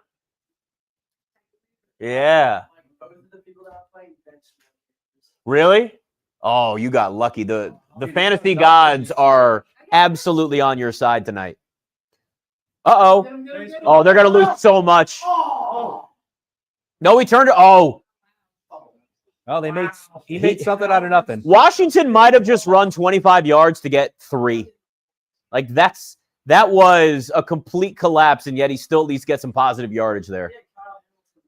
Yeah. Really? Oh, you got lucky. The fantasy gods are absolutely on your side tonight. Uh-oh. Oh, they're going to lose so much. No, he turned it. Oh. Oh, he made something out of nothing. Washington might have just run 25 yards to get 3. Like, that was a complete collapse, and yet he still at least gets some positive yardage there.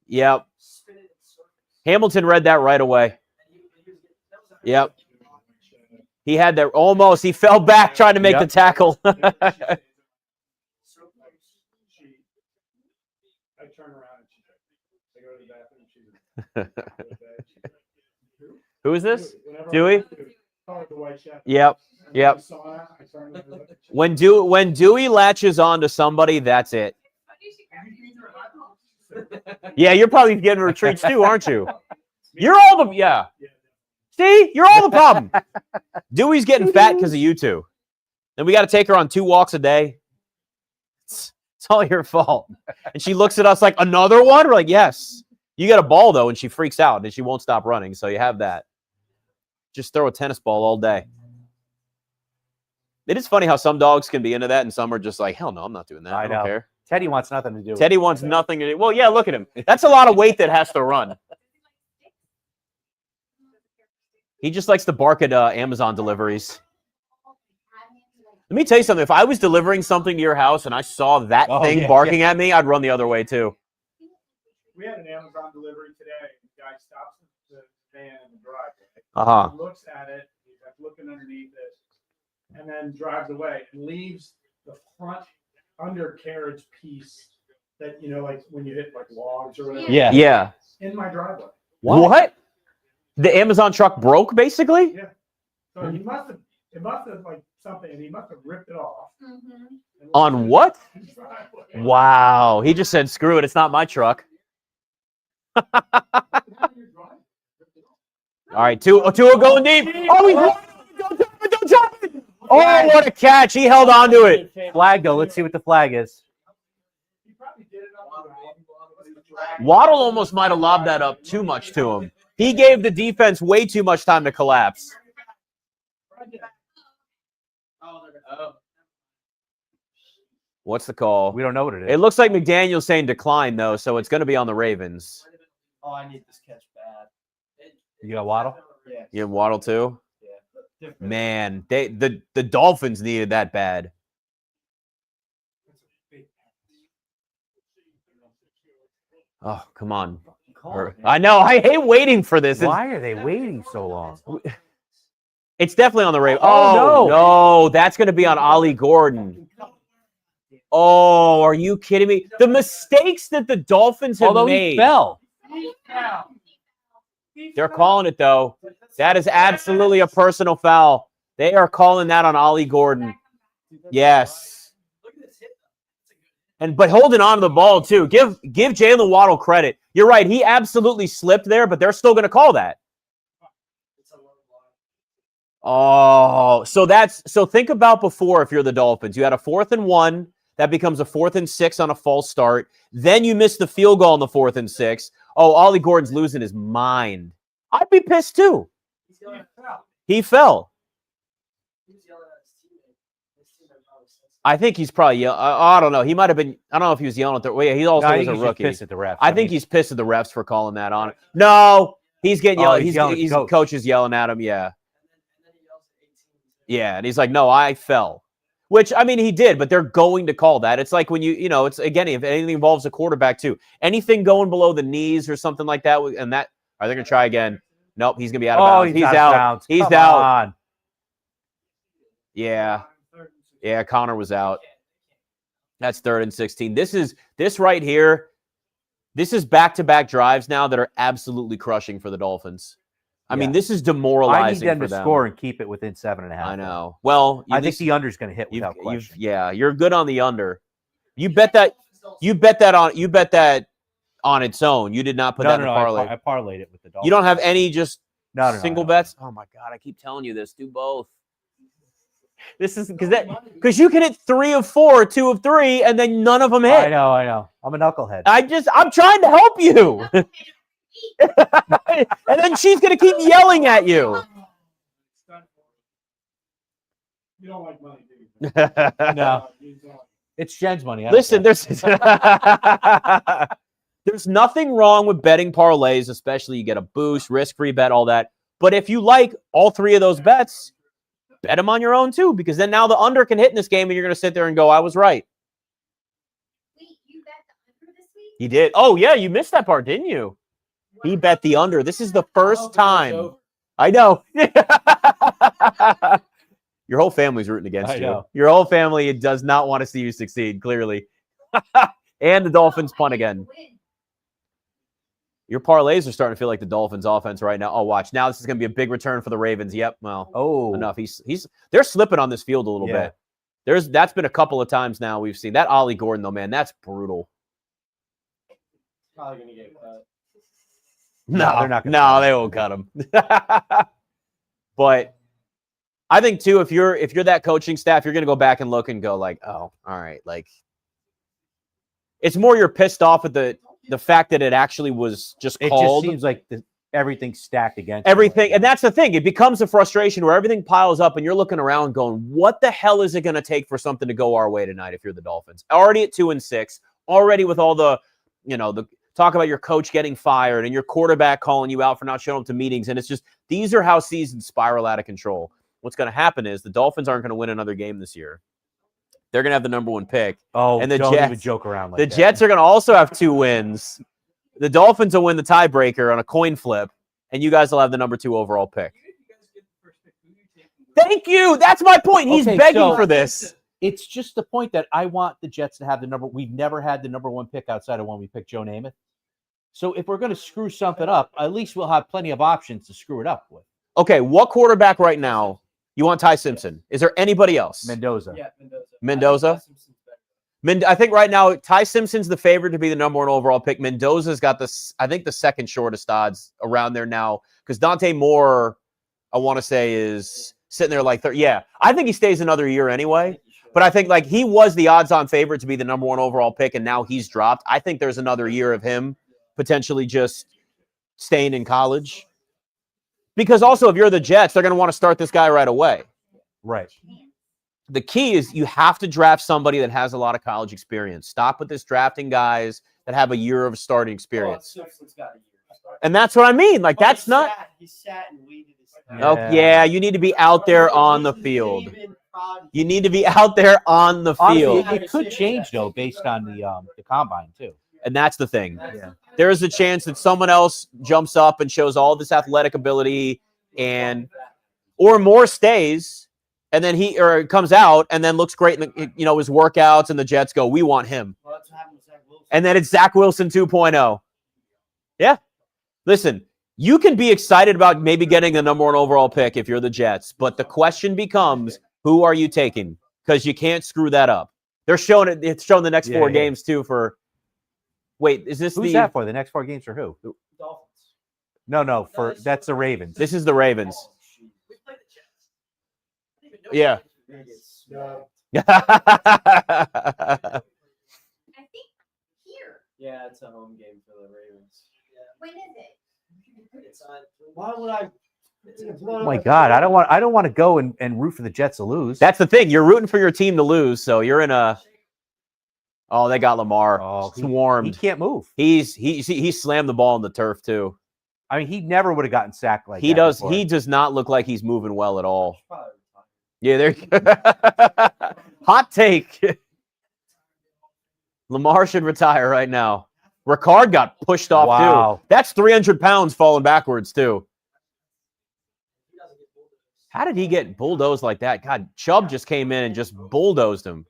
Yep. Hamilton read that right away. Yep. He had that almost. He fell back trying to make the tackle. I turn around and I go to the bathroom and she's Who is this? Dewey? Yep. When Dewey latches on to somebody, that's it. Yeah, you're probably getting retreats too, aren't you? You're all the See, you're all the problem. Dewey's getting fat because of you two. Then we got to take her on 2 walks a day. It's all your fault. And she looks at us like, another one? We're like, yes. You got a ball, though, and she freaks out, and she won't stop running, so you have that. Just throw a tennis ball all day. It is funny how some dogs can be into that, and some are just like, hell no, I'm not doing that. I don't care. Teddy wants nothing to do with it. Teddy wants nothing to do. Well, yeah, look at him. That's a lot of weight that has to run. He just likes to bark at Amazon deliveries. Let me tell you something. If I was delivering something to your house and I saw that thing barking at me, I'd run the other way too. We had an Amazon delivery today. The guy stops the van in the driveway. He looks at it. He's like looking underneath it, and then drives away and leaves the front undercarriage piece that like when you hit like logs or whatever. Yeah. In my driveway. What? The Amazon truck broke, basically? Yeah. So it must have like something, and he must have ripped it off. On what? Wow. He just said, screw it. It's not my truck. All right. Tua going deep. Oh, don't drop it. Oh, what a catch. He held on to it. Flag, though. Let's see what the flag is. Waddle almost might have lobbed that up too much to him. He gave the defense way too much time to collapse. What's the call? We don't know what it is. It looks like McDaniel's saying decline, though, so it's going to be on the Ravens. Oh, I need this catch bad. You got Waddle? Yeah. You have Waddle, too? Yeah. Man, the Dolphins needed that bad. Oh, come on. I know. I hate waiting for this. Why are they waiting so long? It's definitely on the Ravens. Oh, no. That's going to be on Ollie Gordon. Oh, are you kidding me? The mistakes that the Dolphins have made. He fell. They're calling it, though. That is absolutely a personal foul. They are calling that on Ollie Gordon. Yes. But holding on to the ball, too. Give Jalen Waddle credit. You're right. He absolutely slipped there, but they're still going to call that. Oh, so think about before if you're the Dolphins. You had a 4th and 1. That becomes a 4th and 6 on a false start. Then you miss the field goal on the 4th and 6. Oh, Ollie Gordon's losing his mind. I'd be pissed, too. He fell. I think he's probably yelling. I don't know. He might have been. I don't know if he was yelling at the. Well, yeah, he also was a rookie. Pissed at the refs. I think he's pissed at the refs for calling that on. No, he's getting yelled. He's coach is yelling at him. Yeah. Yeah, and he's like, "No, I fell," which I mean he did, but they're going to call that. It's like when it's again if anything involves a quarterback too, anything going below the knees or something like that, and that are they going to try again? Nope, he's going to be out of bounds. He's out. He's out. Yeah, Connor was out. That's 3rd and 16. This right here. This is back-to-back drives now that are absolutely crushing for the Dolphins. I mean, this is demoralizing. I need them to score and keep it within 7.5. I know. Well, I think the under's going to hit without question. You're good on the under. You bet that on its own. You did not put that in the parlay. I parlayed it with the Dolphins. You don't have any single bets? No. Oh my God, I keep telling you this. Do both. This is because you can hit 3 of 4, 2 of 3, and then none of them hit. I know. I'm a knucklehead. I'm trying to help you. And then she's gonna keep yelling at you. You don't like money, do you? No. It's Jen's money. Listen, there's nothing wrong with betting parlays, especially you get a boost, risk-free bet, all that. But if you like all 3 of those bets, bet them on your own too, because then now the under can hit in this game, and you're going to sit there and go, "I was right." Wait, you bet the under this week? He did. Oh yeah, you missed that part, didn't you? He bet the under. This is the first time. I know. Your whole family's rooting against you. Your whole family does not want to see you succeed, clearly. And the Dolphins punt again. Your parlays are starting to feel like the Dolphins' offense right now. Oh, watch. Now this is going to be a big return for the Ravens. Yep. Well, enough. They're slipping on this field a little bit. That's been a couple of times now we've seen. That Ollie Gordon, though, man, that's brutal. Probably gonna get cut. No, they're not. No, they won't cut him. But I think too, if you're that coaching staff, you're gonna go back and look and go like, oh, all right, like it's more you're pissed off at the fact that it actually was just called. It just seems like everything's stacked against everything, and that's the thing. It becomes a frustration where everything piles up, and you're looking around going, what the hell is it going to take for something to go our way tonight? If you're the Dolphins, already at 2-6, already with all the talk about your coach getting fired and your quarterback calling you out for not showing up to meetings. And it's just, these are how seasons spiral out of control. What's going to happen is the Dolphins aren't going to win another game this year. They're going to have the number 1 pick. Oh, and the don't Jets, even joke around like that. The Jets are going to also have 2 wins. The Dolphins will win the tiebreaker on a coin flip, and you guys will have the number 2 overall pick. Thank you. That's my point. He's begging for this. It's just the point that I want the Jets to have the number. We've never had the number 1 pick outside of when we picked Joe Namath. So if we're going to screw something up, at least we'll have plenty of options to screw it up with. Okay, what quarterback right now? You want Ty Simpson? Is there anybody else? Mendoza. Yeah, Mendoza? I think right now Ty Simpson's the favorite to be the number 1 overall pick. Mendoza's got I think the second shortest odds around there now because Dante Moore, I want to say, is sitting there like third. Yeah, I think he stays another year anyway. But I think like he was the odds-on favorite to be the number 1 overall pick, and now he's dropped. I think there's another year of him potentially just staying in college. Because also, if you're the Jets, they're going to want to start this guy right away. Right. The key is you have to draft somebody that has a lot of college experience. Stop with this drafting guys that have a year of starting experience. And that's what I mean. Like, that's not. He sat and waited. Yeah, you need to be out there on the field. You need to be out there on the field. Honestly, it could change, though, based on the combine, too. And that's the thing. Yeah. There is a chance that someone else jumps up and shows all this athletic ability or more stays, and then he comes out and then looks great in his workouts, and the Jets go, we want him. Well, that's what happened with Zach Wilson. And then it's Zach Wilson 2.0. Yeah. Listen, you can be excited about maybe getting the number 1 overall pick if you're the Jets, but the question becomes, who are you taking? Because you can't screw that up. They're showing it. It's shown the next 4 games too for. Wait, is this Who's that for? The next 4 games for who? Dolphins. No, that's the Ravens. This is the Ravens. We played the Jets. Yeah. I think here. Yeah, it's a home game for the Ravens. When is it? It's on. Why would I? Oh my God, I don't want to go and root for the Jets to lose. That's the thing. You're rooting for your team to lose, so you're in a. Oh, they got Lamar swarmed. He can't move. He slammed the ball in the turf too. I mean, he never would have gotten sacked like he that. Does. Before. He does not look like he's moving well at all. Yeah, there. Hot take. Lamar should retire right now. Ricard got pushed off too. That's 300 pounds falling backwards too. How did he get bulldozed like that? God, Chubb just came in and just bulldozed him.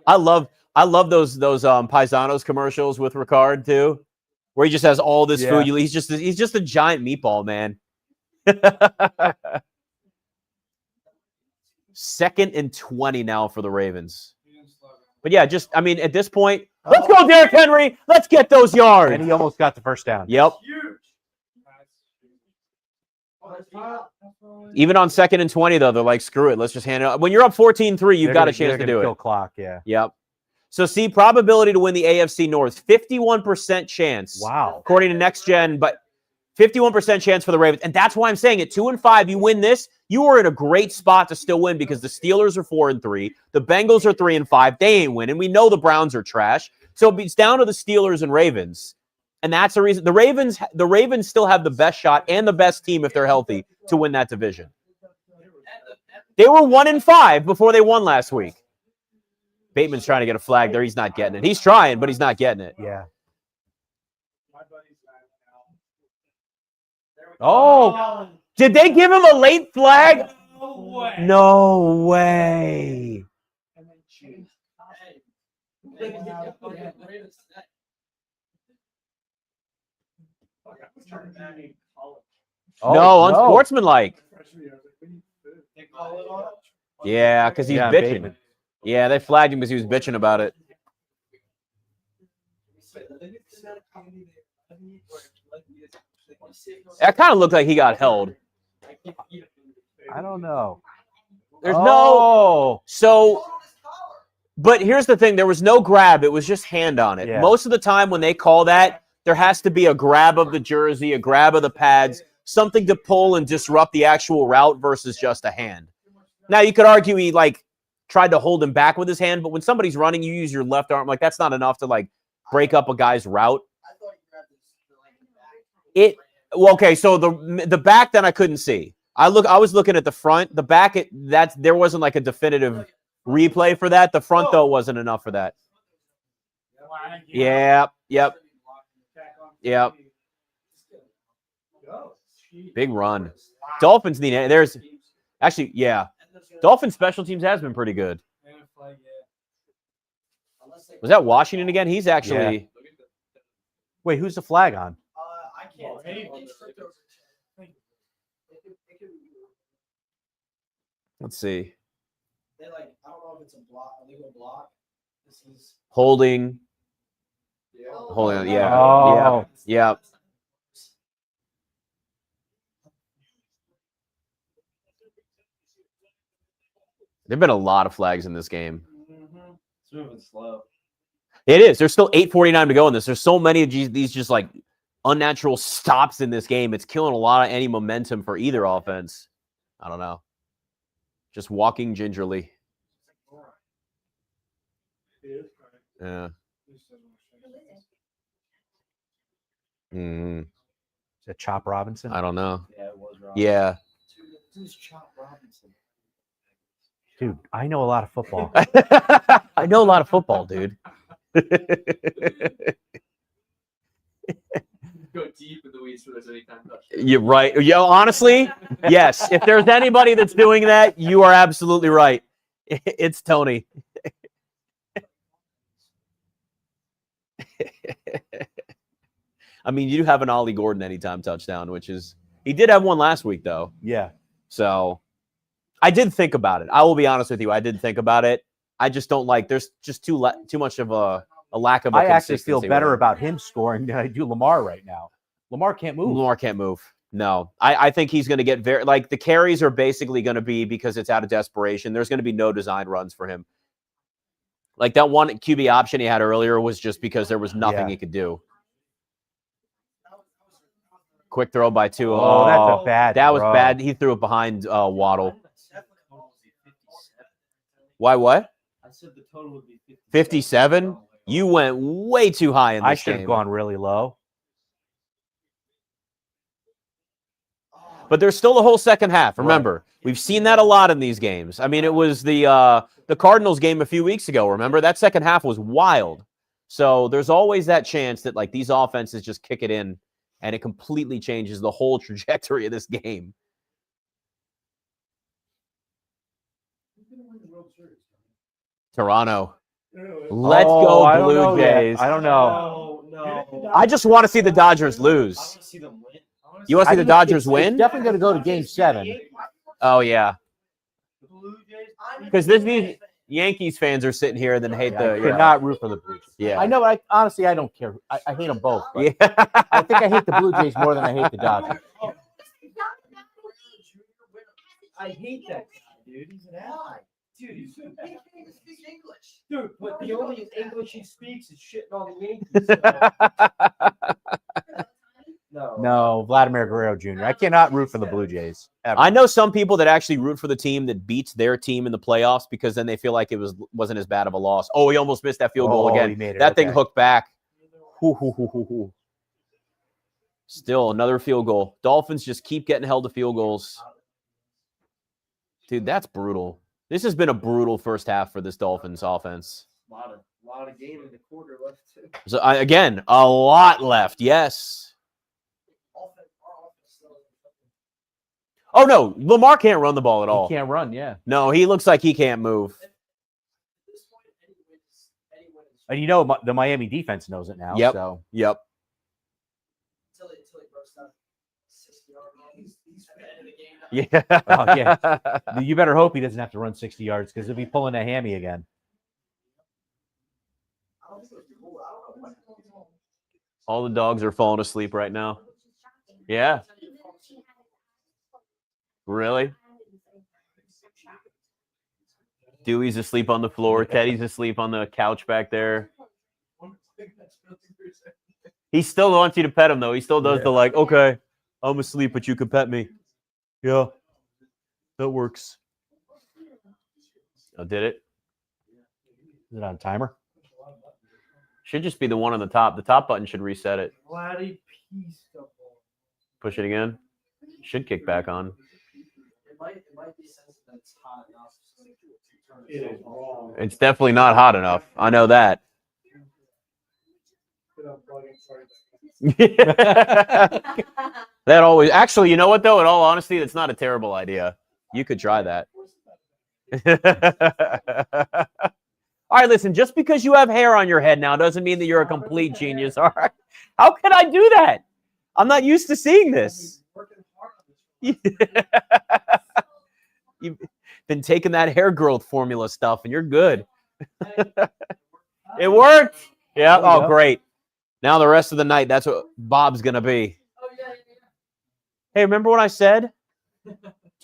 I love those Paisanos commercials with Ricard too, where he just has all this food. He's just a giant meatball, man. 2nd and 20 now for the Ravens. But yeah, at this point, let's go, Derrick Henry. Let's get those yards. And he almost got the first down. Yep. Even on 2nd and 20, though, they're like, screw it. Let's just hand it up. When you're up 14-3, you've got a chance to do it. Kill clock, yeah. Yep. So, see, probability to win the AFC North, 51% chance. Wow. According to Next Gen, but 51% chance for the Ravens. And that's why I'm saying at 2-5, you win this, you are in a great spot to still win because the Steelers are 4-3. The Bengals are 3-5. They ain't winning. We know the Browns are trash. So it's down to the Steelers and Ravens. And that's the reason the Ravens still have the best shot and the best team if they're healthy to win that division. They were 1-5 before they won last week. Bateman's trying to get a flag there. He's not getting it. He's trying, but he's not getting it. Yeah. Oh, did they give him a late flag? No way. No way. Oh, no, unsportsmanlike. They call it on. Yeah, because he's bitching. Bateman. Yeah, they flagged him because he was bitching about it. That kind of looked like he got held. I don't know. There's no. Oh. So, but here's the thing: there was no grab. It was just hand on it. Yeah. Most of the time when they call that, there has to be a grab of the jersey, a grab of the pads, something to pull and disrupt the actual route versus just a hand. Now you could argue he like tried to hold him back with his hand, but when somebody's running, you use your left arm. Like that's not enough to like break up a guy's route. Well, okay, so the back then I couldn't see. I was looking at the front. The back there wasn't like a definitive replay for that. The front though wasn't enough for that. Yeah, yep. Big run. Dolphins need it. There's actually, yeah. Dolphins special teams has been pretty good. Was that Washington again? He's actually. Wait, who's the flag on? I can't. Let's see. They I don't know if it's a block, a legal block. This is Holding. Holding on. Yeah. Oh. Yeah. There've been a lot of flags in this game. It's moving slow. It is. There's still 8:49 to go in this. There's so many of these just like unnatural stops in this game. It's killing a lot of any momentum for either offense. I don't know. Just walking gingerly. Yeah. Mm-hmm. Is that Chop Robinson? I don't know. Yeah, it was Robinson. Yeah. Who's Chop Robinson? Dude, I know a lot of football. I know a lot of football, dude. Go deep in the weeds for this anytime touch. You're right. Yo, honestly, yes. If there's anybody that's doing that, you are absolutely right. It's Tony. I mean, you do have an Ollie Gordon anytime touchdown, which is he did have one last week though. Yeah. So I did think about it. I will be honest with you. I did think about it. I just don't like. There's just too much of a lack of. I actually feel better about him scoring than I do Lamar right now. Lamar can't move. Lamar can't move. No, I think he's going to get the carries are basically going to be because it's out of desperation. There's going to be no design runs for him. Like that one QB option he had earlier was just because there was nothing he could do. Quick throw by Tua. Oh, that's a bad That was throw. bad. He threw it behind Waddle. Why what? I said the total would be 57? You went way too high in this I should have game. gone really low. But there's still a whole second half. Remember, we've seen that a lot in these games. I mean, it was the Cardinals game a few weeks ago. Remember, that second half was wild. So there's always that chance that like these offenses just kick it in, and it completely changes the whole trajectory of this game. Toronto. Let's go Blue Jays. I don't know. No. I just want to see the Dodgers I lose. want to see them win. You want to see the Dodgers It's win? definitely going to go to Game 7. Oh, yeah. The Blue Jays. Because these Yankees fans are sitting here and then hate I the... cannot root for the Blue Jays. Yeah. I know. Honestly, I don't care. I hate them both. but Yeah. I think I hate the Blue Jays more than I hate the Dodgers. I hate that guy, dude. He's an ally. Dude, he can't even speak English. Dude, but the only English he speaks is shitting on the Yankees. So. No, Vladimir Guerrero Jr. I cannot root for the Blue Jays. Ever. I know some people that actually root for the team that beats their team in the playoffs because then they feel like it wasn't as bad of a loss. Oh, he almost missed that field goal Oh, again. he made it. That thing Okay. hooked back. Still another field goal. Dolphins just keep getting held to field goals. Dude, that's brutal. This has been a brutal first half for this Dolphins offense. A lot of game in the quarter left too. So again, a lot left. Yes. Oh no, Lamar can't run the ball at all. He can't run. Yeah. No, he looks like he can't move. And you know the Miami defense knows it now. Yep. So Yep. Until Yeah. Oh, yeah. You better hope he doesn't have to run 60 yards because he'll be pulling a hammy again. All the dogs are falling asleep right now. Yeah. Really? Dewey's asleep on the floor. Teddy's asleep on the couch back there. He still wants you to pet him, though. He still does the like, okay, I'm asleep, but you can pet me. Yeah, that works. Oh, did it? Is it on timer? Should just be the one on the top. The top button should reset it. Push it again. Should kick back on. It might be sense that it's hot enough. It is wrong. It's definitely not hot enough. I know that. That always actually, you know what though? In all honesty, that's not a terrible idea. You could try that. All right, listen, just because you have hair on your head now doesn't mean that you're a complete genius. All right. How can I do that? I'm not used to seeing this. You've been taking that hair growth formula stuff and you're good. It worked. Yeah. Oh, great. Now the rest of the night, that's what Bob's going to be. Hey, remember what I said?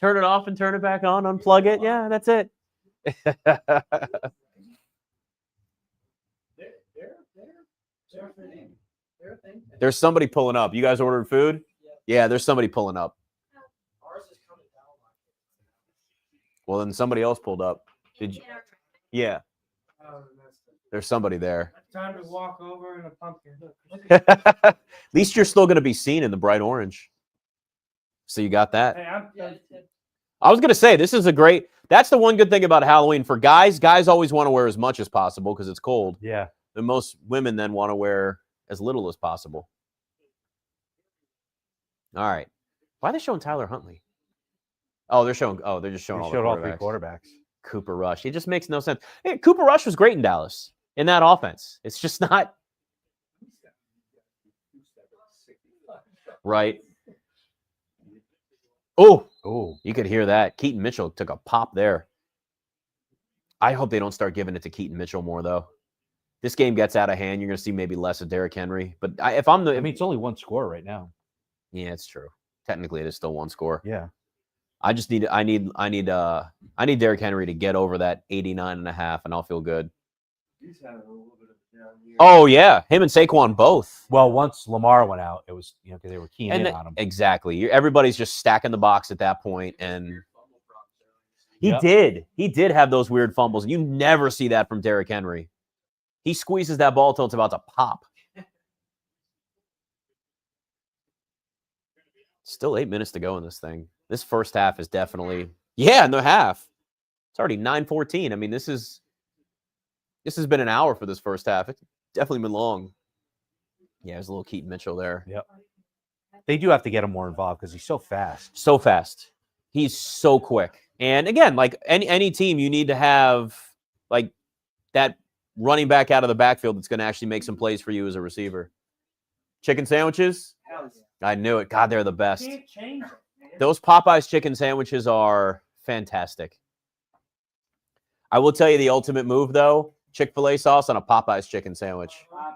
Turn it off and turn it back on, unplug it. Yeah, that's it. There's somebody pulling up. You guys ordered food? Yeah, there's somebody pulling up. Well, then somebody else pulled up. Did you? Yeah. There's somebody there. Time to walk over in a pumpkin. At least you're still going to be seen in the bright orange. So you got that. I was going to say, this is a great, that's the one good thing about Halloween for guys. Guys always want to wear as much as possible because it's cold. Yeah. And most women then want to wear as little as possible. All right. Why are they showing Tyler Huntley? Oh, they're just showing all the three quarterbacks. Cooper Rush. It just makes no sense. Hey, Cooper Rush was great in Dallas in that offense. It's just not right. Oh, you could hear that. Keaton Mitchell took a pop there. I hope they don't start giving it to Keaton Mitchell more, though. This game gets out of hand. You're going to see maybe less of Derrick Henry. But I mean, it's only one score right now. Yeah, it's true. Technically, it is still one score. Yeah. I need Derrick Henry to get over that 89.5, and I'll feel good. He's having a little bit of a down year. Oh yeah, him and Saquon both. Well, once Lamar went out, it was because they were keying in on him. Exactly. Everybody's just stacking the box at that point, and he did have those weird fumbles. You never see that from Derrick Henry. He squeezes that ball till it's about to pop. Still 8 minutes to go in this thing. This first half is definitely in the half. It's already 9:14. I mean, this has been an hour for this first half. It's definitely been long. Yeah, there's a little Keaton Mitchell there. Yep. They do have to get him more involved because he's so fast. So fast. He's so quick. And again, like any team, you need to have like that running back out of the backfield that's going to actually make some plays for you as a receiver. Chicken sandwiches? I knew it. God, they're the best. Those Popeyes chicken sandwiches are fantastic. I will tell you the ultimate move, though, Chick-fil-A sauce on a Popeyes chicken sandwich. I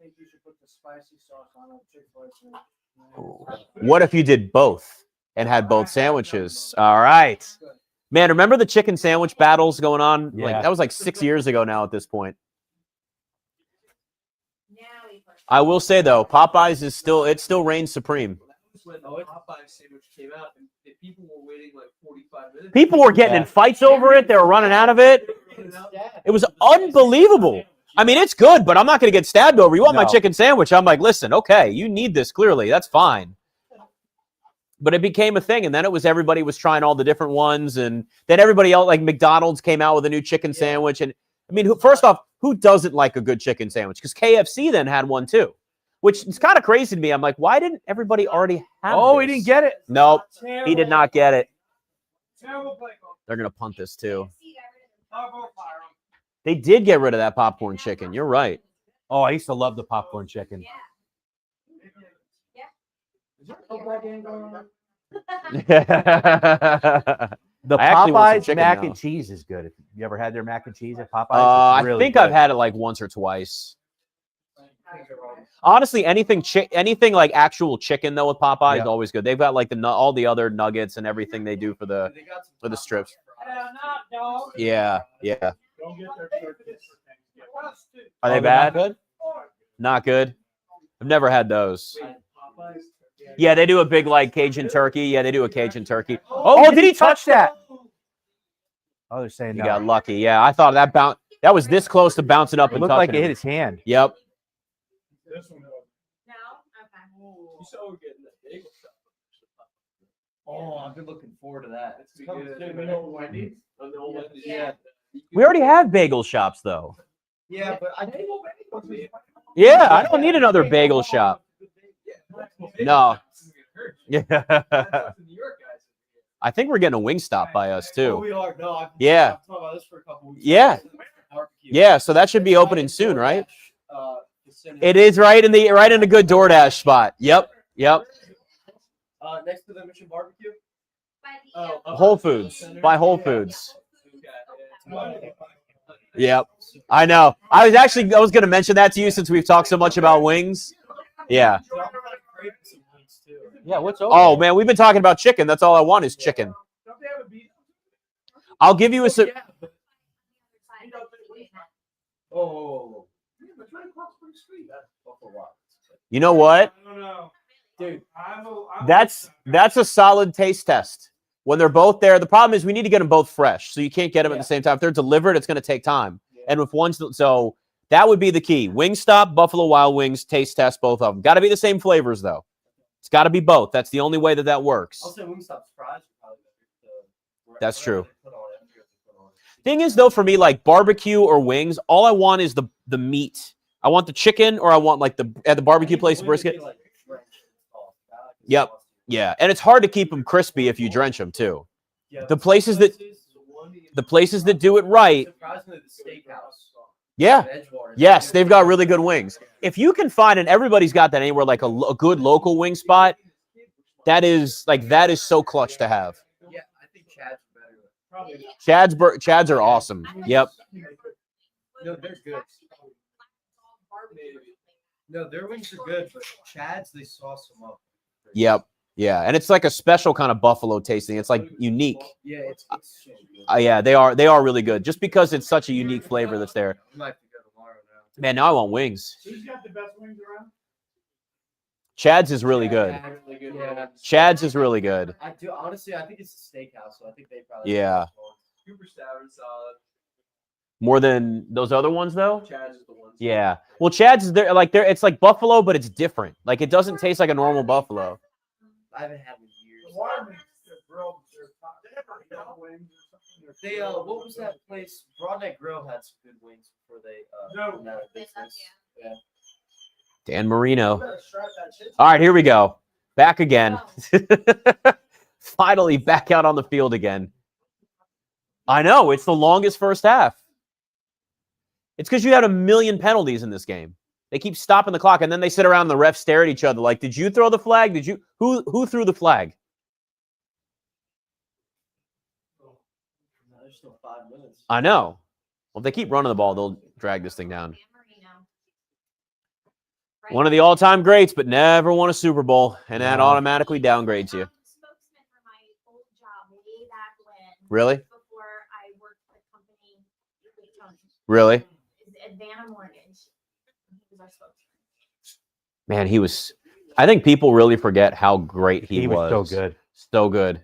think you should put the spicy sauce on a Chick-fil-A sandwich. What if you did both and had both sandwiches? All right. Man, remember the chicken sandwich battles going on? Yeah. Like that was like 6 years ago now at this point. I will say, though, Popeyes is still reigns supreme. When the Popeyes sandwich came out, and people were waiting like 45 minutes. People were getting in fights over it. They were running out of it. It was unbelievable. I mean, it's good, but I'm not going to get stabbed over. You want my chicken sandwich? I'm like, listen, okay, you need this clearly. That's fine. But it became a thing, and then everybody was trying all the different ones, and then everybody else, like McDonald's came out with a new chicken sandwich. And I mean, first off, who doesn't like a good chicken sandwich? Because KFC then had one too, which is kind of crazy to me. I'm like, why didn't everybody already have this? He didn't get it. Nope, he did not get it. They're going to punt this too. They did get rid of that popcorn chicken. You're right. Oh, I used to love the popcorn chicken. Is there a football game going on? The I actually want some Popeyes chicken mac now. and cheese is good. If you ever had their mac and cheese at Popeyes? I It's really think good. I've had it like once or twice. Honestly, anything like actual chicken though with Popeye is always good. They've got like all the other nuggets and everything they do for the strips. Yeah. Don't get their turkeys for Thanksgiving. Are they they're bad? not good? Not good. I've never had those. Yeah, they do a big like Cajun turkey. Yeah, they do a Cajun turkey. Oh, did he touch that? Oh, they're saying He no. got lucky. Yeah, I thought that was this close to bouncing up It and looked touching like it him. hit his hand. Yep. This one was. No? Okay. You saw we're getting that bagel shop. Oh, I've been looking forward to that. It's good. Yeah. We already have bagel shops though. Yeah, but I Yeah, I don't need another bagel shop. No. Yeah. I think we're getting a Wingstop by us Oh, too. we are. No, I've Yeah. talking about this for a couple weeks. Yeah. Barbecue. Yeah, so that should be opening soon, right? Vicinity. It is right in a good DoorDash spot. Yep. Next to the Mission Barbecue. By the Whole Foods. By Whole Foods. Yep. I know. I was going to mention that to you since we've talked so much about wings. Yeah. Yeah, what's over? Oh man, we've been talking about chicken. That's all I want is chicken. I'll give you a. Oh. You know what? Dude, That's a solid taste test. When they're both there, the problem is we need to get them both fresh, so you can't get them at the same time. If they're delivered, it's going to take time. And with so that would be the key. Wingstop, Buffalo Wild Wings, taste test both of them. Got to be the same flavors though. It's got to be both. That's the only way that works. I'll say Wingstop's fries are probably better. That's true. Thing is, though, for me, like barbecue or wings, all I want is the meat. I want the chicken, or I want like at the barbecue place brisket. Yep. Yeah, and it's hard to keep them crispy if you drench them too. The places that do it right. Surprisingly, the steakhouse. Yeah. Edgewater. Yes, they've got really good wings. If you can find, and everybody's got that anywhere, like a good local wing spot, that is so clutch to have. Yeah, I think Chad's better. Chads are awesome. Yep. No, they're good. No, their wings are good, but Chad's, they sauce them up. Yep. Yeah, and it's like a special kind of buffalo tasting. It's like unique. Yeah, it's so good. Yeah, they are really good. Just because it's such a unique flavor that's there. We might have to go tomorrow now. Man, now I want wings. Who's got the best wings around? Chad's is really good. Yeah. Chad's is really good. I do honestly. I think it's the steakhouse, so I think they probably. Yeah. Super sour and solid. More than those other ones, though. Chad's is the one. Yeah. Well, Chad's is there. Like it's like buffalo, but it's different. Like it doesn't taste like a normal buffalo. I haven't had them in years. They what was that place? Broadneck Grill had some good wings before they went out of business. Yeah. Dan Marino. All right, here we go. Back again. Finally back out on the field again. I know, it's the longest first half. It's because you had a million penalties in this game. They keep stopping the clock, and then they sit around and the refs stare at each other like, did you throw the flag? Did you? Who threw the flag? There's still 5 minutes. I know. Well, if they keep running the ball, they'll drag this thing down. One of the all-time greats, but never won a Super Bowl, and that automatically downgrades you. Spokesman for my old job way back when. Really? Before I worked for the company with Tony. Really? Advana Mortgage. He was our spokesman. Man, he was. I think people really forget how great he was so good. So good.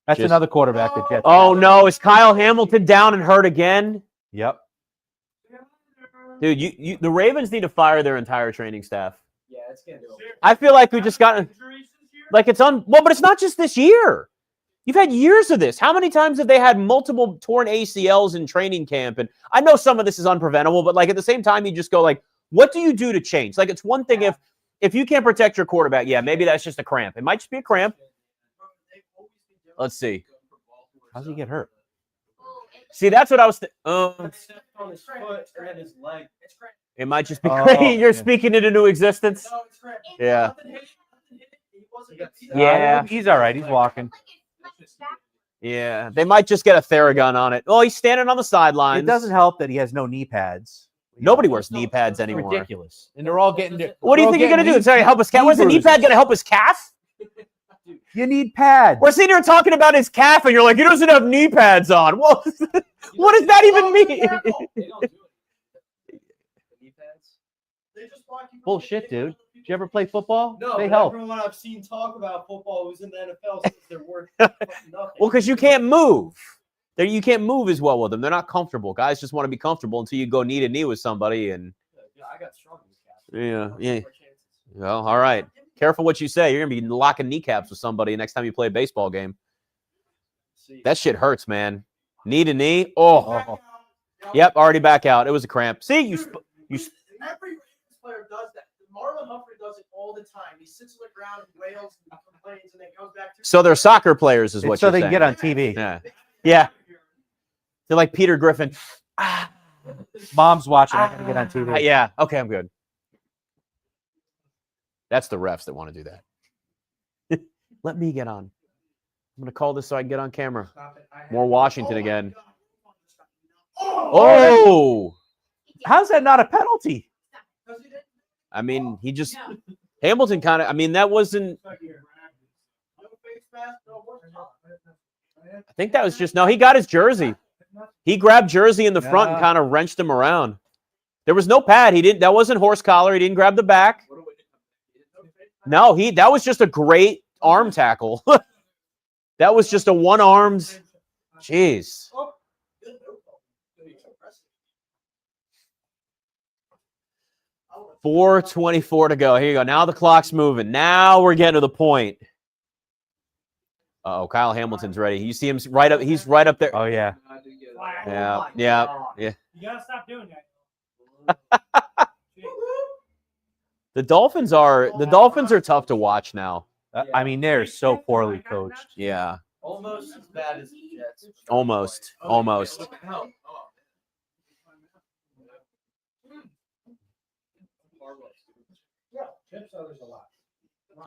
That's another quarterback that Jets. Oh no! Is Kyle Hamilton down and hurt again? Yep. Dude, the Ravens need to fire their entire training staff. Yeah, it's gonna do. I feel like we just got like well, but it's not just this year. You've had years of this. How many times have they had multiple torn ACLs in training camp? And I know some of this is unpreventable, but like at the same time, you just go like, what do you do to change? Like it's one thing if you can't protect your quarterback, yeah, maybe that's just a cramp. It might just be a cramp. Let's see. How's he get hurt? See, that's what I was. On his foot and then his leg. It might just be crazy. You're speaking it into existence. No, it's correct. Yeah. Yeah. He's all right. He's walking. Yeah, they might just get a Theragun on it. Oh, he's standing on the sidelines. It doesn't help that he has no knee pads. Nobody wears knee pads It's anymore. ridiculous. And they're all getting their, What do you think you're going to do? It's going to help his calf? What's the knee pad going to help his calf? You need pads. We're sitting here talking about his calf, and you're like, he doesn't have knee pads on. Well, what does that even mean? Bullshit, dude. Did you ever play football? No, they but help. everyone I've seen talk about football who's in the NFL says they're worth fucking nothing. Well, because you can't move. You can't move as well with them. They're not comfortable. Guys just want to be comfortable until you go knee to knee with somebody. And Yeah, I got strong kneecaps. yeah. Well, all right. Careful what you say. You're going to be locking kneecaps with somebody next time you play a baseball game. That shit hurts, man. Knee to knee. Oh. Yep, already back out. It was a cramp. See, you. Every Ravens player does that. Marlon Humphrey does it all the time. He sits on the ground and wails and complains and then comes back to. So they're soccer players, is what so you're they saying. can get on TV. Yeah. Yeah. They're like Peter Griffin. Mom's watching. I gotta get on TV. Yeah. Okay, I'm good. That's the refs that want to do that. Let me get on. I'm going to call this so I can get on camera. More Washington again. Oh! How's that not a penalty? I mean, he just... Hamilton kind of... I mean, that wasn't... I think that was just... No, he got his jersey. He grabbed jersey in the front and kind of wrenched him around. There was no pad. He didn't... That wasn't horse collar. He didn't grab the back. No, that was just a great arm tackle. That was just a one-armed... Jeez. 4:24 to go. Here you go. Now the clock's moving. Now we're getting to the point. Oh, Kyle Hamilton's ready. You see him right up. He's right up there. Oh, yeah. Yeah. You gotta stop doing that. The Dolphins are tough to watch now. I mean, they're so poorly coached. Yeah. Almost as bad as the Jets. Almost.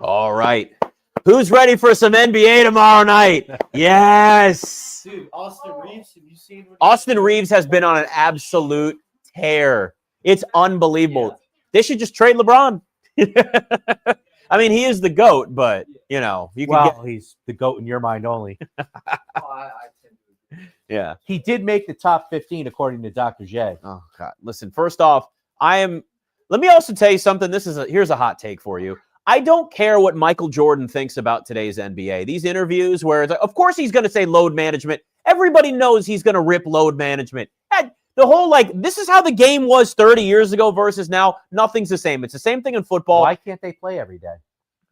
All right. Who's ready for some NBA tomorrow night? Yes. Dude, Austin Reeves, have you seen what Austin Reeves has been on an absolute tear. It's unbelievable. Yeah. They should just trade LeBron. I mean, he is the GOAT, but, you know. You can he's the GOAT in your mind only. I tend to agree. Yeah. He did make the top 15, according to Dr. J. Oh, God. Listen, first off, let me also tell you something. Here's a hot take for you. I don't care what Michael Jordan thinks about today's NBA. These interviews where it's like, of course he's going to say load management. Everybody knows he's going to rip load management. The whole, this is how the game was 30 years ago versus now. Nothing's the same. It's the same thing in football. Why can't they play every day?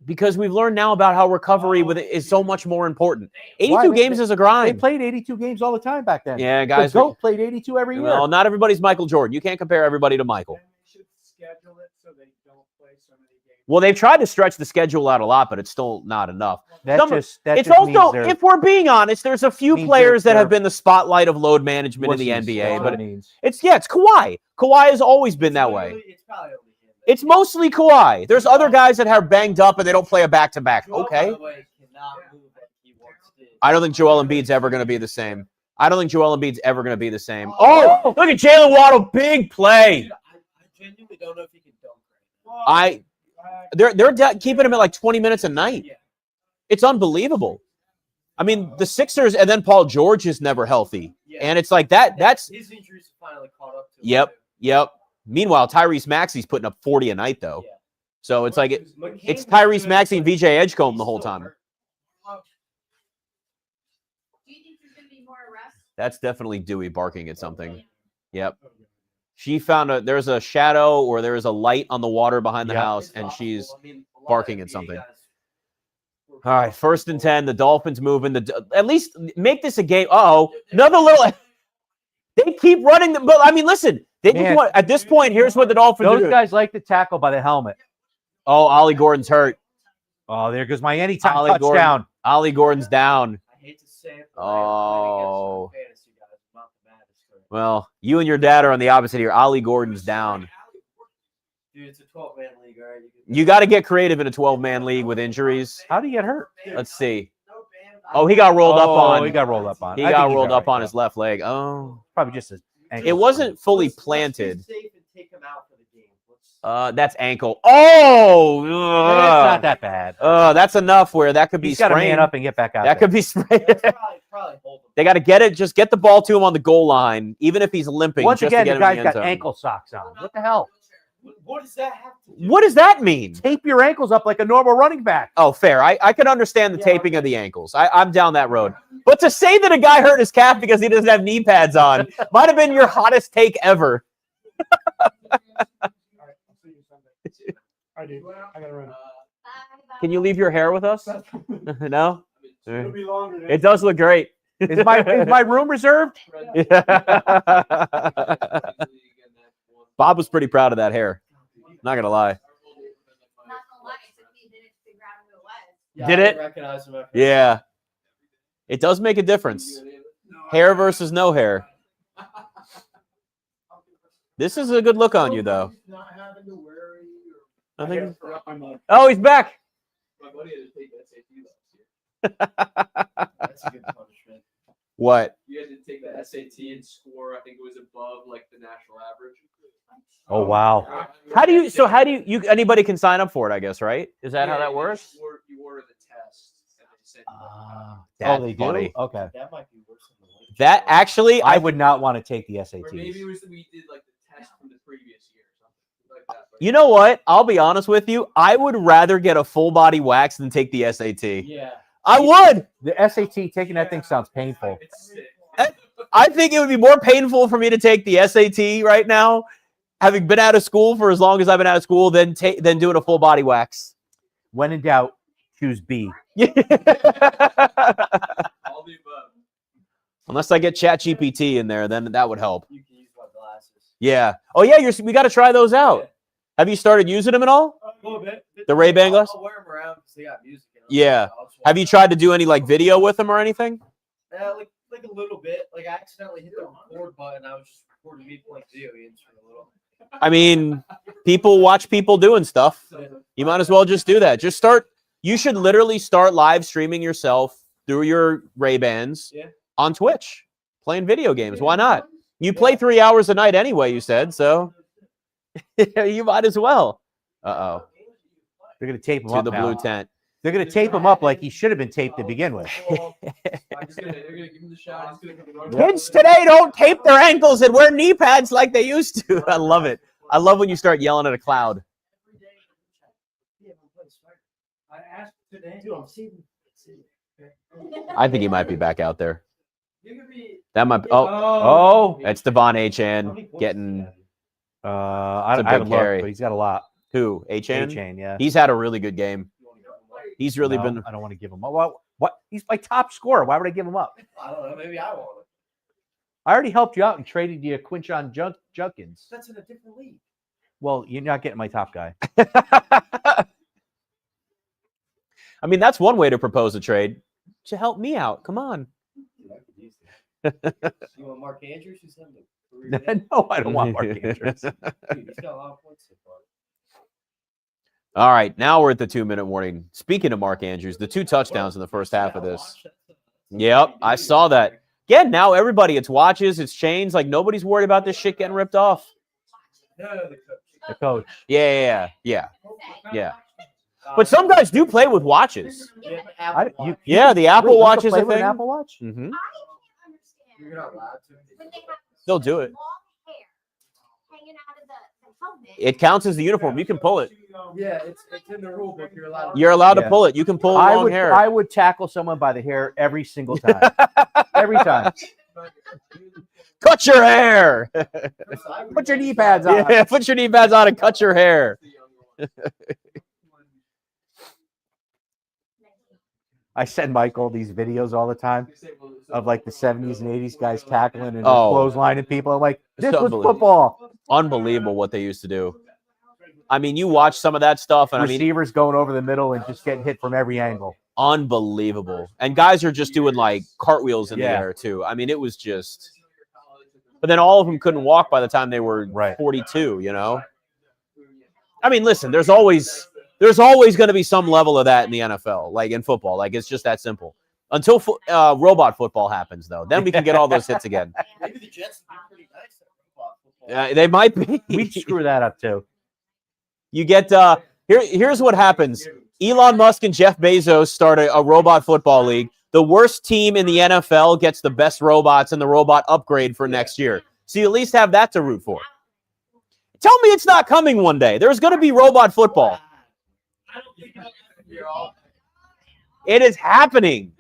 Because we've learned now about how recovery is so much more important. 82 games is a grind. They played 82 games all the time back then. Yeah, guys. The GOAT played 82 every year. Well, not everybody's Michael Jordan. You can't compare everybody to Michael. Schedule it so they don't play so many games. Well, they've tried to stretch the schedule out a lot, but it's still not enough. It's also, if we're being honest, there's a few players that have been the spotlight of load management in the NBA. But it's Kawhi. Kawhi has always been that way. It's probably only him. It's mostly Kawhi. There's other guys that are banged up and they don't play a back-to-back. Okay. I don't think Joel Embiid's ever going to be the same. Oh, look at Jalen Waddle. Big play. I genuinely don't know if he can dunk. They're keeping him at like 20 minutes a night. Yeah. It's unbelievable. I mean, the Sixers and then Paul George is never healthy. Yeah. And it's like that's his injuries finally caught up to him. Yep. Meanwhile, Tyrese Maxey's putting up 40 a night though. Yeah. So it's like it's Tyrese Maxey and VJ Edgecombe the whole time. Do you think there's going to be more arrests? That's definitely Dewey barking at something. Yep. She found there's a shadow or there is a light on the water behind the house, and she's barking at something. All right, 1st and 10. The Dolphins moving. At least make this a game. Another little. They keep running. But I mean, listen. At this point, here's what the Dolphins do. Those guys like to tackle by the helmet. Oh, Ollie Gordon's hurt. Oh, there goes my anytime touchdown. Ollie Gordon's down. I hate to say it. Oh. Well, you and your dad are on the opposite here. Ollie Gordon's down. Dude, it's a 12-man league, all right? You got to get creative in a 12-man league with injuries. How did he get hurt? Let's see. Oh, he got rolled up on. He got rolled up on. He I got think he's rolled all up right, on his left leg. Oh, probably just a. it wasn't fully planted. Let's be safe and take him out for the game. Let's... That's ankle. Oh, It's not that bad. that's enough where that could be He's got to man sprained. up and get back out. That could be sprained. probably hold him. They got to get it. Just get the ball to him on the goal line, even if he's limping. Once just again, to the get him in guy's the end got zone. ankle socks on. What the hell? What does that have to do? What does that mean? Tape your ankles up like a normal running back. Oh, fair. I can understand the Yeah, taping okay. of the ankles. I'm down that road. But to say that a guy hurt his calf because he doesn't have knee pads on might have been your hottest take ever. I do. I gotta run. Can you leave your hair with us? No? It'll be longer. than- It does look great. Is my room reserved? Bob was pretty proud of that hair. Not going to lie. Not gonna lie, it took me a minute to figure out who it was. Yeah, Did I it? didn't recognize him. Yeah. It does make a difference. Hair versus no hair. This is a good look on you, though. Not having to worry. I think. forgot my mug. Oh, he's back. My buddy had to take SAT last year. That's a good punishment. What? You had to take the SAT and score. I think it was above like the national average. Oh wow. How do you anybody can sign up for it, I guess, right? Is that how that works? You order the test. And they send you They do? funny. Okay. That might be worse than the late That show. actually, I would not want to take the or maybe it SATs. was that we did like the test from the previous year or something like that. But you know what? I'll be honest with you. I would rather get a full body wax than take the SAT. Yeah. I would. The SAT, taking that thing sounds painful. it's sick. I think it would be more painful for me to take the SAT right now, having been out of school for as long as I've been out of school, than doing a full body wax. When in doubt, choose B. All the above. Unless I get ChatGPT in there, then that would help. You can use my glasses. Yeah. Oh yeah, we got to try those out. Have you started using them at all? A little bit. The Ray-Ban glasses? I'll wear them around because they got music in them. Yeah. I'll just Have you walk tried to do any like video with them or anything? around. Like a little bit. Like I accidentally hit the record button. I was just recording me playing video games for a little. I mean, people watch people doing stuff. You might as well just do that. Just start. You should literally start live streaming yourself through your Ray-Bans on Twitch, playing video games. Why not? You play 3 hours a night anyway, you said, so you might as well. Uh-oh. They're going to tape him To up the now. blue tent. They're going to tape him up like he should have been taped to begin with. They're gonna give him the shot. He's gonna come Kids today don't tape their ankles and wear knee pads like they used to. I love it. I love when you start yelling at a cloud. I asked today. Dude, I'm seeing. I think he might be back out there. You could be. That might be. Oh. That's Devon Achan getting I It's a haven't big looked, carry. but he's got a lot. who? Achan? A-chain, yeah. He's had a really good game. He's really No, been. I don't want to give him up. What? He's my top scorer. Why would I give him up? I don't know. Maybe I want it. I already helped you out and traded you Quinchon Junkins. That's in a different league. Well, you're not getting my top guy. I mean, that's one way to propose a trade. To help me out. Come on. Dude, I could use that. You want Mark Andrews? Who's having a career day? No, I don't want Mark Andrews. Dude, he's got a lot of points so far. All right, now we're at the 2-minute warning. Speaking of Mark Andrews, the 2 touchdowns in the first half of this. Yep, I saw that. Again, now everybody, it's watches, it's chains. Like, nobody's worried about this shit getting ripped off. No, the coach. The coach. Yeah. But some guys do play with watches. Yeah, Apple Watch. Yeah, the Apple Wait, you Watch can is play a with an thing. Apple Watch? Mm-hmm. I can't You're understand not allowed to. when they have They'll do it. long hair hanging out of the helmet. It counts as the uniform. You can pull it. Yeah, it's in the rule book. You're allowed. You're allowed to Yeah. pull it. You can pull long hair. I would tackle someone by the hair every single time. Every time. Cut your hair. Put your knee pads on. Yeah, put your knee pads on and cut your hair. I send Michael these videos all the time of like the 70s and 80s guys tackling and Oh. clotheslining people. I'm like, this It's was unbelievable. football. Unbelievable what they used to do. I mean, you watch some of that stuff, and I mean, Receivers going over the middle and just getting hit from every angle. unbelievable. And guys are just doing like cartwheels in the Yeah. air too. I mean, it was just. But then all of them couldn't walk by the time they were Right. 42. You know. I mean, listen, there's always going to be some level of that in the NFL, like in football. Like it's just that simple. Until robot football happens, though, then we can get all those hits again. Maybe the Jets would be pretty nice at robot football. They might be. We'd screw that up too. You get here's what happens. Elon Musk and Jeff Bezos start a robot football league. The worst team in the NFL gets the best robots and the robot upgrade for next year. So you at least have that to root for. Tell me it's not coming one day. There's going to be robot football. It is happening.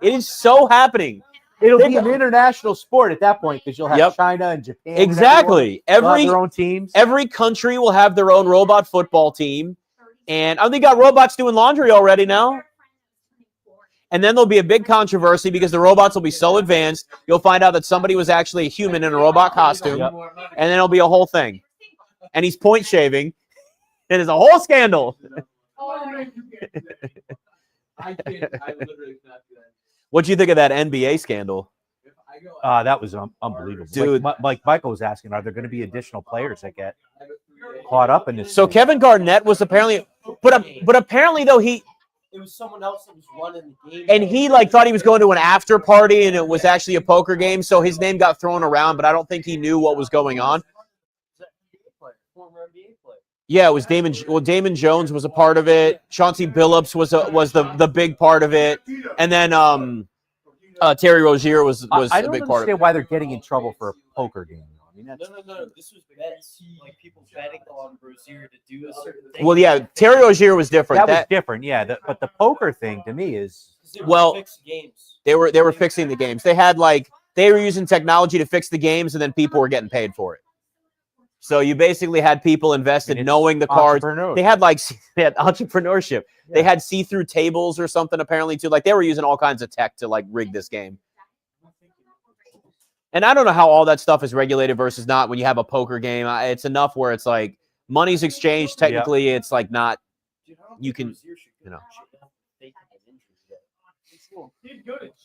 It is so happening. It'll be an international sport at that point because you'll have China and Japan. Exactly. Every their own teams. Every country will have their own robot football team. And they got robots doing laundry already now. And then there'll be a big controversy because the robots will be so advanced, you'll find out that somebody was actually a human in a robot costume. Yep. And then it'll be a whole thing. And he's point shaving. It is a whole scandal. What'd you think of that NBA scandal? That was unbelievable. Dude. Like Michael was asking, are there going to be additional players that get caught up in this? So Kevin Garnett was apparently, but apparently though it was someone else that was running the game. And he thought he was going to an after party and it was actually a poker game. So his name got thrown around, but I don't think he knew what was going on. Former NBA player. Yeah, it was Damon. Well, Damon Jones was a part of it. Chauncey Billups was the big part of it, and then Terry Rozier was a big part of it. I don't understand why they're getting in trouble for a poker game. I mean, No. This was bets, like people betting on Rozier to do a certain thing. Well, yeah, Terry Rozier was different. That was different, yeah. But the poker thing to me is games. They were fixing the games. They were using technology to fix the games, and then people were getting paid for it. So you basically had people invested knowing the cards. They had entrepreneurship. Yeah. They had see-through tables or something apparently too. Like they were using all kinds of tech to rig this game. And I don't know how all that stuff is regulated versus not when you have a poker game. It's enough where it's like money's exchanged. Technically, it's like not. You can,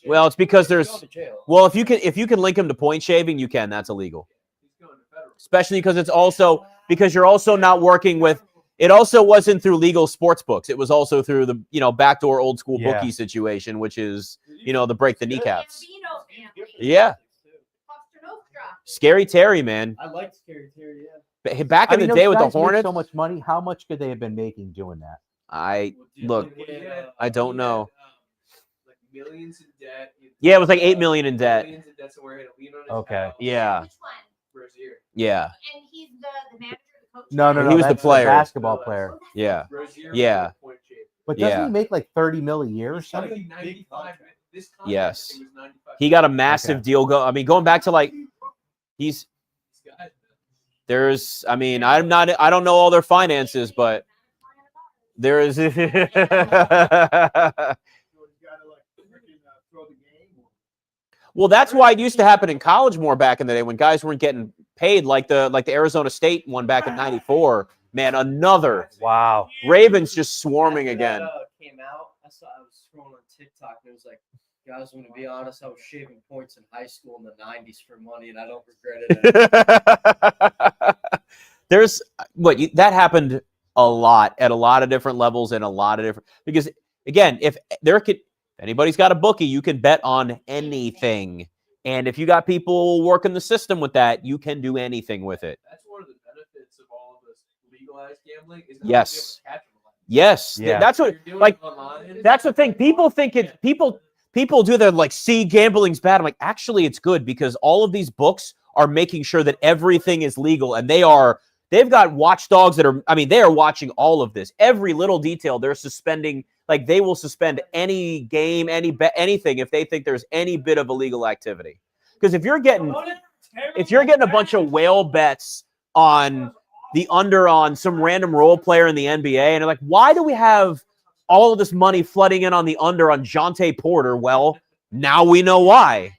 Well, it's because there's. Well, if you can link him to point shaving, you can. That's illegal. Especially because you're also not working with. It also wasn't through legal sports books. It was also through the backdoor old school bookie situation, which is the break the kneecaps. Yeah. Scary Terry, man. I like Scary Terry. Yeah. Back in the day with the Hornets, so much money. How much could they have been making doing that? I don't know. Like millions in debt. Yeah, it was like $8 million in debt. Okay. Yeah. Rozier. Yeah. And he's the manager, the coach. No. He was the player. Basketball player. Yeah. Rozier Yeah. But doesn't he make like $30 million a year or something? Yes. He got a massive deal. Going back to I don't know all their finances, but there is. Well, that's why it used to happen in college more back in the day when guys weren't getting paid, like the Arizona State one back in '94. Man, another Ravens just swarming again. Came out. I was scrolling on TikTok and it was like, guys, I'm gonna be honest, I was shaving points in high school in the '90s for money, and I don't regret it. That happened a lot at a lot of different levels and a lot of different because again, if anybody's got a bookie, you can bet on anything. And if you got people working the system with that, you can do anything with it. That's one of the benefits of all of this legalized gambling. Is Yes. Yeah. That's what that's the thing. People think people do that see gambling's bad. I'm like, actually it's good because all of these books are making sure that everything is legal and they've got watchdogs that they are watching all of this. Every little detail they're suspending. They will suspend any game, anything if they think there's any bit of illegal activity. Because if you're getting a bunch of whale bets on the under on some random role player in the NBA, and they're like, why do we have all of this money flooding in on the under on Jonte Porter? Well, now we know why.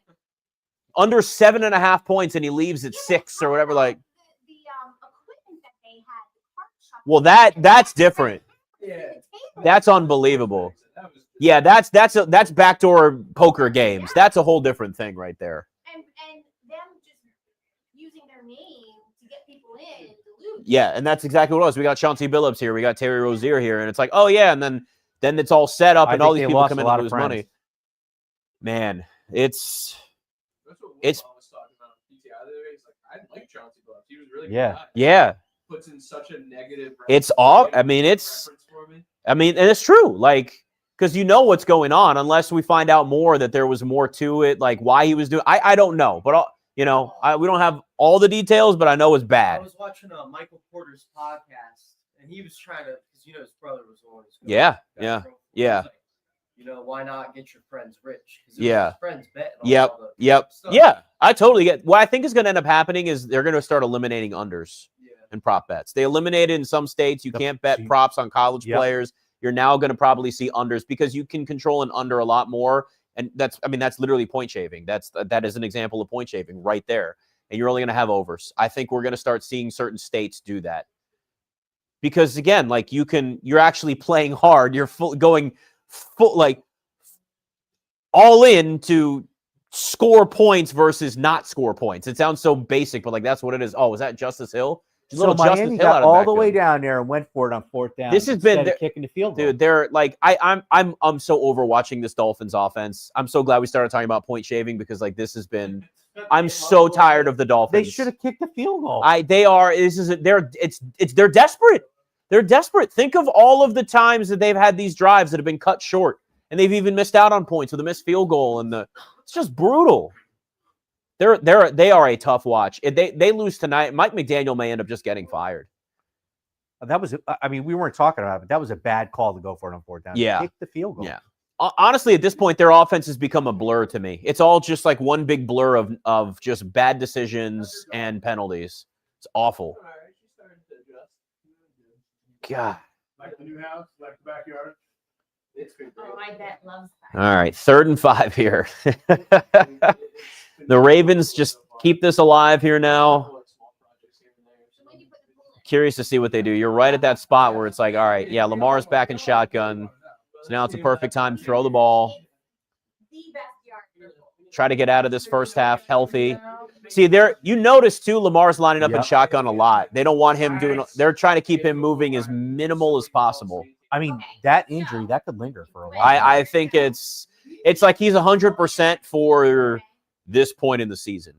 Under 7.5 points, and he leaves at 6 or whatever. The equipment that they had. Well, that's different. Yeah. That's unbelievable. Yeah, that's backdoor poker games. That's a whole different thing right there. And them just using their name to get people in to lose. Yeah, and that's exactly what it was. We got Chauncey Billups here. We got Terry Rozier here. And it's like, oh, yeah. And then it's all set up, and all these people come in to lose money. Man, it's That's what Will was talking about on PTI the other day. He's like, I like Chauncey Billups. He was really good. Yeah. Puts in such a negative. It's all. I mean, and it's true. Like, because you know what's going on, unless we find out more that there was more to it, like why he was doing. I don't know, but we don't have all the details, but I know it's bad. I was watching Michael Porter's podcast, and he was trying to, because his brother was on his. Yeah. Like, why not get your friends rich? Yeah. His friends betting on Yep. all the stuff. Yeah. I totally get. What I think is going to end up happening is they're going to start eliminating unders and prop bets. They eliminated in some states. You can't bet props on college players. You're now going to probably see unders because you can control an under a lot more. And that's literally point shaving. That is an example of point shaving right there. And you're only going to have overs. I think we're going to start seeing certain states do that. Because again, like you're actually playing hard. You're going like all in to score points versus not score points. It sounds so basic, but like that's what it is. Oh, is that Justice Hill? So Miami got all the way down there and went for it on 4th down. This has been kicking the field goal. Dude, they're like I'm so over watching this Dolphins offense. I'm so glad we started talking about point shaving because like this has been. I'm so tired of the Dolphins. They should have kicked the field goal. They're desperate. They're desperate. Think of all of the times that they've had these drives that have been cut short, and they've even missed out on points with a missed field goal, and it's just brutal. They are a tough watch. If they lose tonight, Mike McDaniel may end up just getting fired. That was, we weren't talking about it, but that was a bad call to go for it on 4th down. Yeah. Kick the field goal. Yeah. Honestly, at this point, their offense has become a blur to me. It's all just like one big blur of just bad decisions and penalties. It's awful. God. Like the new house, like the backyard. Oh, I bet loves that. All right, 3rd and 5 here. The Ravens just keep this alive here now. Curious to see what they do. You're right at that spot where it's like, all right, yeah, Lamar's back in shotgun. So now it's a perfect time to throw the ball. Try to get out of this first half healthy. See, you notice, too, Lamar's lining up in shotgun a lot. They don't want him they're trying to keep him moving as minimal as possible. I mean, that injury, that could linger for a while. I think it's like he's 100% for this point in the season.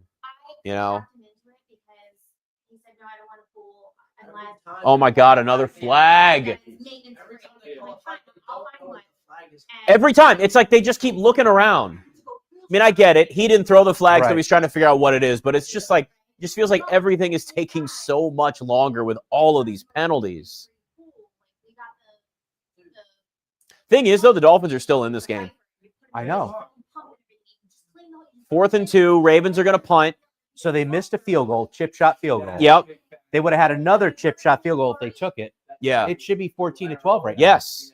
Oh, my God, another flag. Every time. It's like they just keep looking around. I mean, I get it. He didn't throw the flag, so he's trying to figure out what it is. But it's just like, just feels like everything is taking so much longer with all of these penalties. Thing is, though, the Dolphins are still in this game. I know. 4th and 2. Ravens are going to punt. So they missed a field goal, chip shot field goal. Yep. They would have had another chip shot field goal if they took it. Yeah. It should be 14-12 right now. Yes.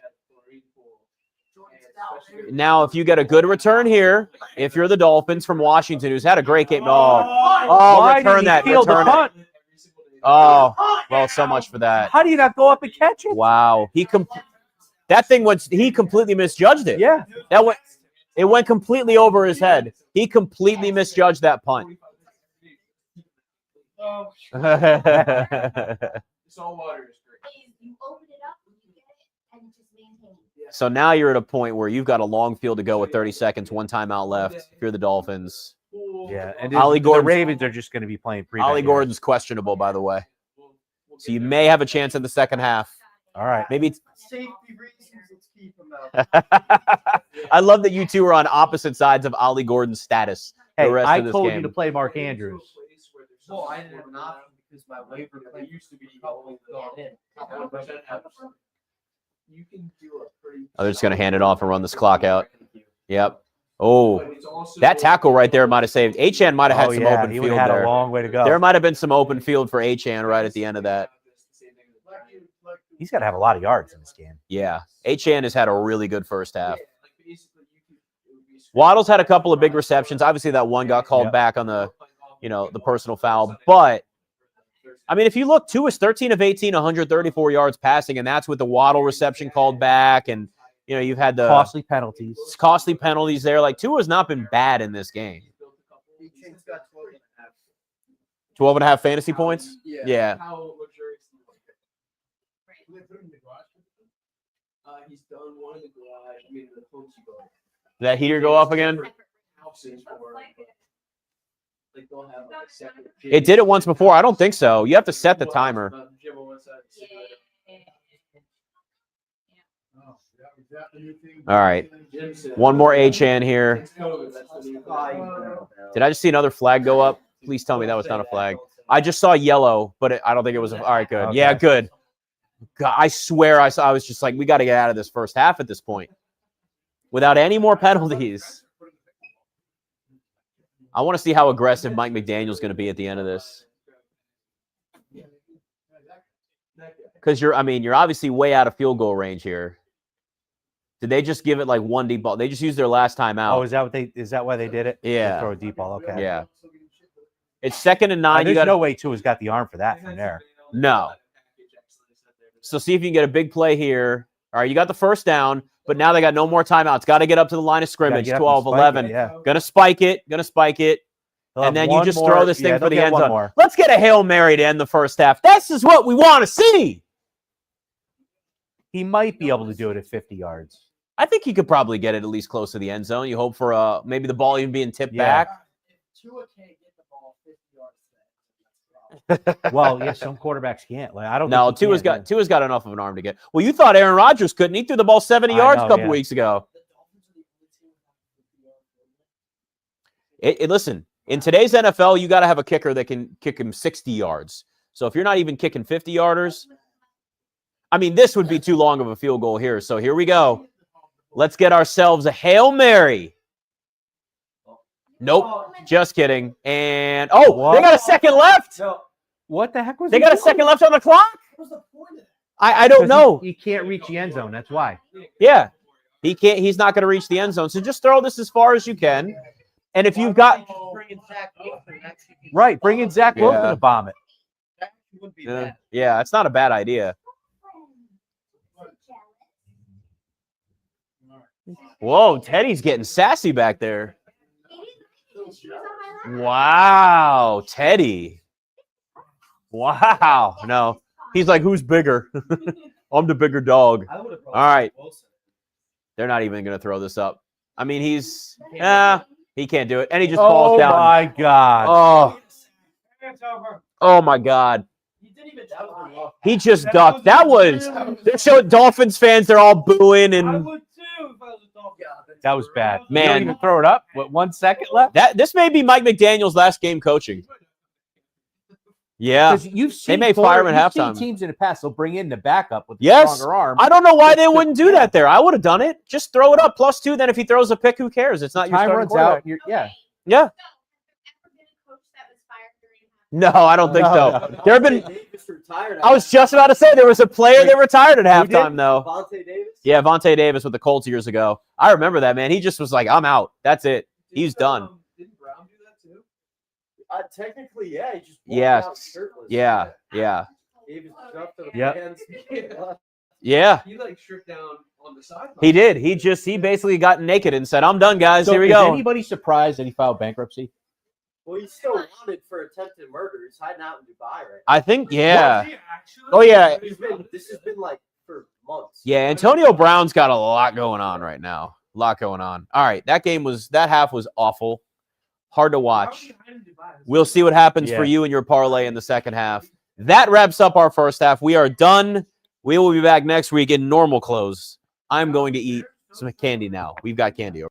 Now, if you get a good return here, if you're the Dolphins from Washington, who's had a great game. Return that. Return it. Oh, well, so much for that. How do you not go up and catch it? Wow. He completely misjudged it. Yeah. It went completely over his head. He completely misjudged that punt. So now you're at a point where you've got a long field to go with 30 seconds, 1 timeout left. If you're the Dolphins. Yeah, and the Ravens are just going to be playing pre. Ollie Gordon's questionable, by the way. So you may have a chance in the second half. All right. Maybe safety reasons, let's keep him out. I love that you two are on opposite sides of Ollie Gordon's status. Hey, the rest I of this told game. you to play Mark Andrews. Well, I didn't have an option because my waiver claim used to be gone in. You can do a pretty. Oh, they're just going to hand it off and run this clock out. Yep. Oh, that tackle right there might have saved. Achane might have had some open he field had there. A long way to go. There might have been some open field for Achane right at the end of that. He's got to have a lot of yards in this game. Yeah. Achane has had a really good first half. Waddle's had a couple of big receptions. Obviously, that one got called back on the personal foul. But, I mean, if you look, Tua is 13 of 18, 134 yards passing, and that's with the Waddle reception called back. And, you've had the costly penalties there. Like, Tua's not been bad in this game. 12 and a half fantasy points? Yeah. How luxurious He's done one in the garage. I mean, the homes you go. Did that heater go up again? Houses for like they'll have like a second. It did it once before. I don't think so. You have to set the timer. All right. One more H-N here. Did I just see another flag go up? Please tell me that was not a flag. I just saw yellow, but I don't think it was. All right, good. Okay. Yeah, good. God, I swear I was just like, we got to get out of this first half at this point without any more penalties. I want to see how aggressive Mike McDaniel's going to be at the end of this. Because you're obviously way out of field goal range here. Did they just give it like one deep ball? They just used their last time out. Oh, is that why they did it? Yeah. They throw a deep ball. Okay. Yeah. It's 2nd and 9. There's no way Tua's got the arm for that from there. No. So see if you can get a big play here. All right, you got the first down, but now they got no more timeouts. Got to get up to the line of scrimmage. 12, 11. Yeah. Gonna spike it. And then you just throw this thing for the end zone. Let's get a Hail Mary to end the first half. This is what we want to see. He might be able to do it at 50 yards. I think he could probably get it at least close to the end zone. You hope for maybe the ball even being tipped back. Tua can't get the ball 50 yards. Well, yeah, some quarterbacks can't. Like I don't. No, Tua's got enough of an arm to get. Well, you thought Aaron Rodgers couldn't. He threw the ball 70 yards a couple weeks ago. Listen, in today's NFL, you got to have a kicker that can kick him 60 yards. So if you're not even kicking 50-yarders, I mean, this would be too long of a field goal here. So here we go. Let's get ourselves a Hail Mary. Nope, just kidding. And they got a second left. No. What the heck was They got a second left on the clock? What was the point of that? I don't know. He can't reach the end zone. That's why. Yeah, he can't. He's not going to reach the end zone. So just throw this as far as you can. And if you've got bring in Zach Wilson to bomb it. Yeah, it's not a bad idea. Whoa, Teddy's getting sassy back there. Wow, Teddy. Wow. No, he's like, who's bigger? I'm the bigger dog. All right. They're not even going to throw this up. I mean, he can't do it. And he just falls down. Oh, my God. Oh, my God. He just ducked. They showed Dolphins fans, they're all booing and that was bad. Man. You don't even throw it up with 1 second left. This may be Mike McDaniel's last game coaching. Yeah. You've seen They may fire him at halftime. You've seen teams in the past, they'll bring in the backup with a stronger arm. I don't know why they wouldn't do that there. I would have done it. Just throw it up +2. Then if he throws a pick, who cares? It's not your time starting runs quarterback. out. Yeah. Yeah. No, I don't think so. There have been. I was just about to say there was a player that retired at halftime, though. Vontae Davis? Yeah, Vontae Davis with the Colts years ago. I remember that, man. He just was like, I'm out. That's it. He's done. Didn't Brown do that too? Technically, yeah. He just Yes. walked out shirtless. Yeah. Gave his stuff to the Yep. fans. Yeah. He like stripped down on the sideline. He did. He basically got naked and said, I'm done, guys. So Here we is go. anybody surprised that he filed bankruptcy? Well, he's still wanted for attempted murder. He's hiding out in Dubai right I think, yeah. Was he actually? Oh, yeah. now. This has been like for months. Yeah, Antonio Brown's got a lot going on right now. A lot going on. All right, that half was awful. Hard to watch. We'll see what happens for you and your parlay in the second half. That wraps up our first half. We are done. We will be back next week in normal clothes. I'm going to eat some candy now. We've got candy over.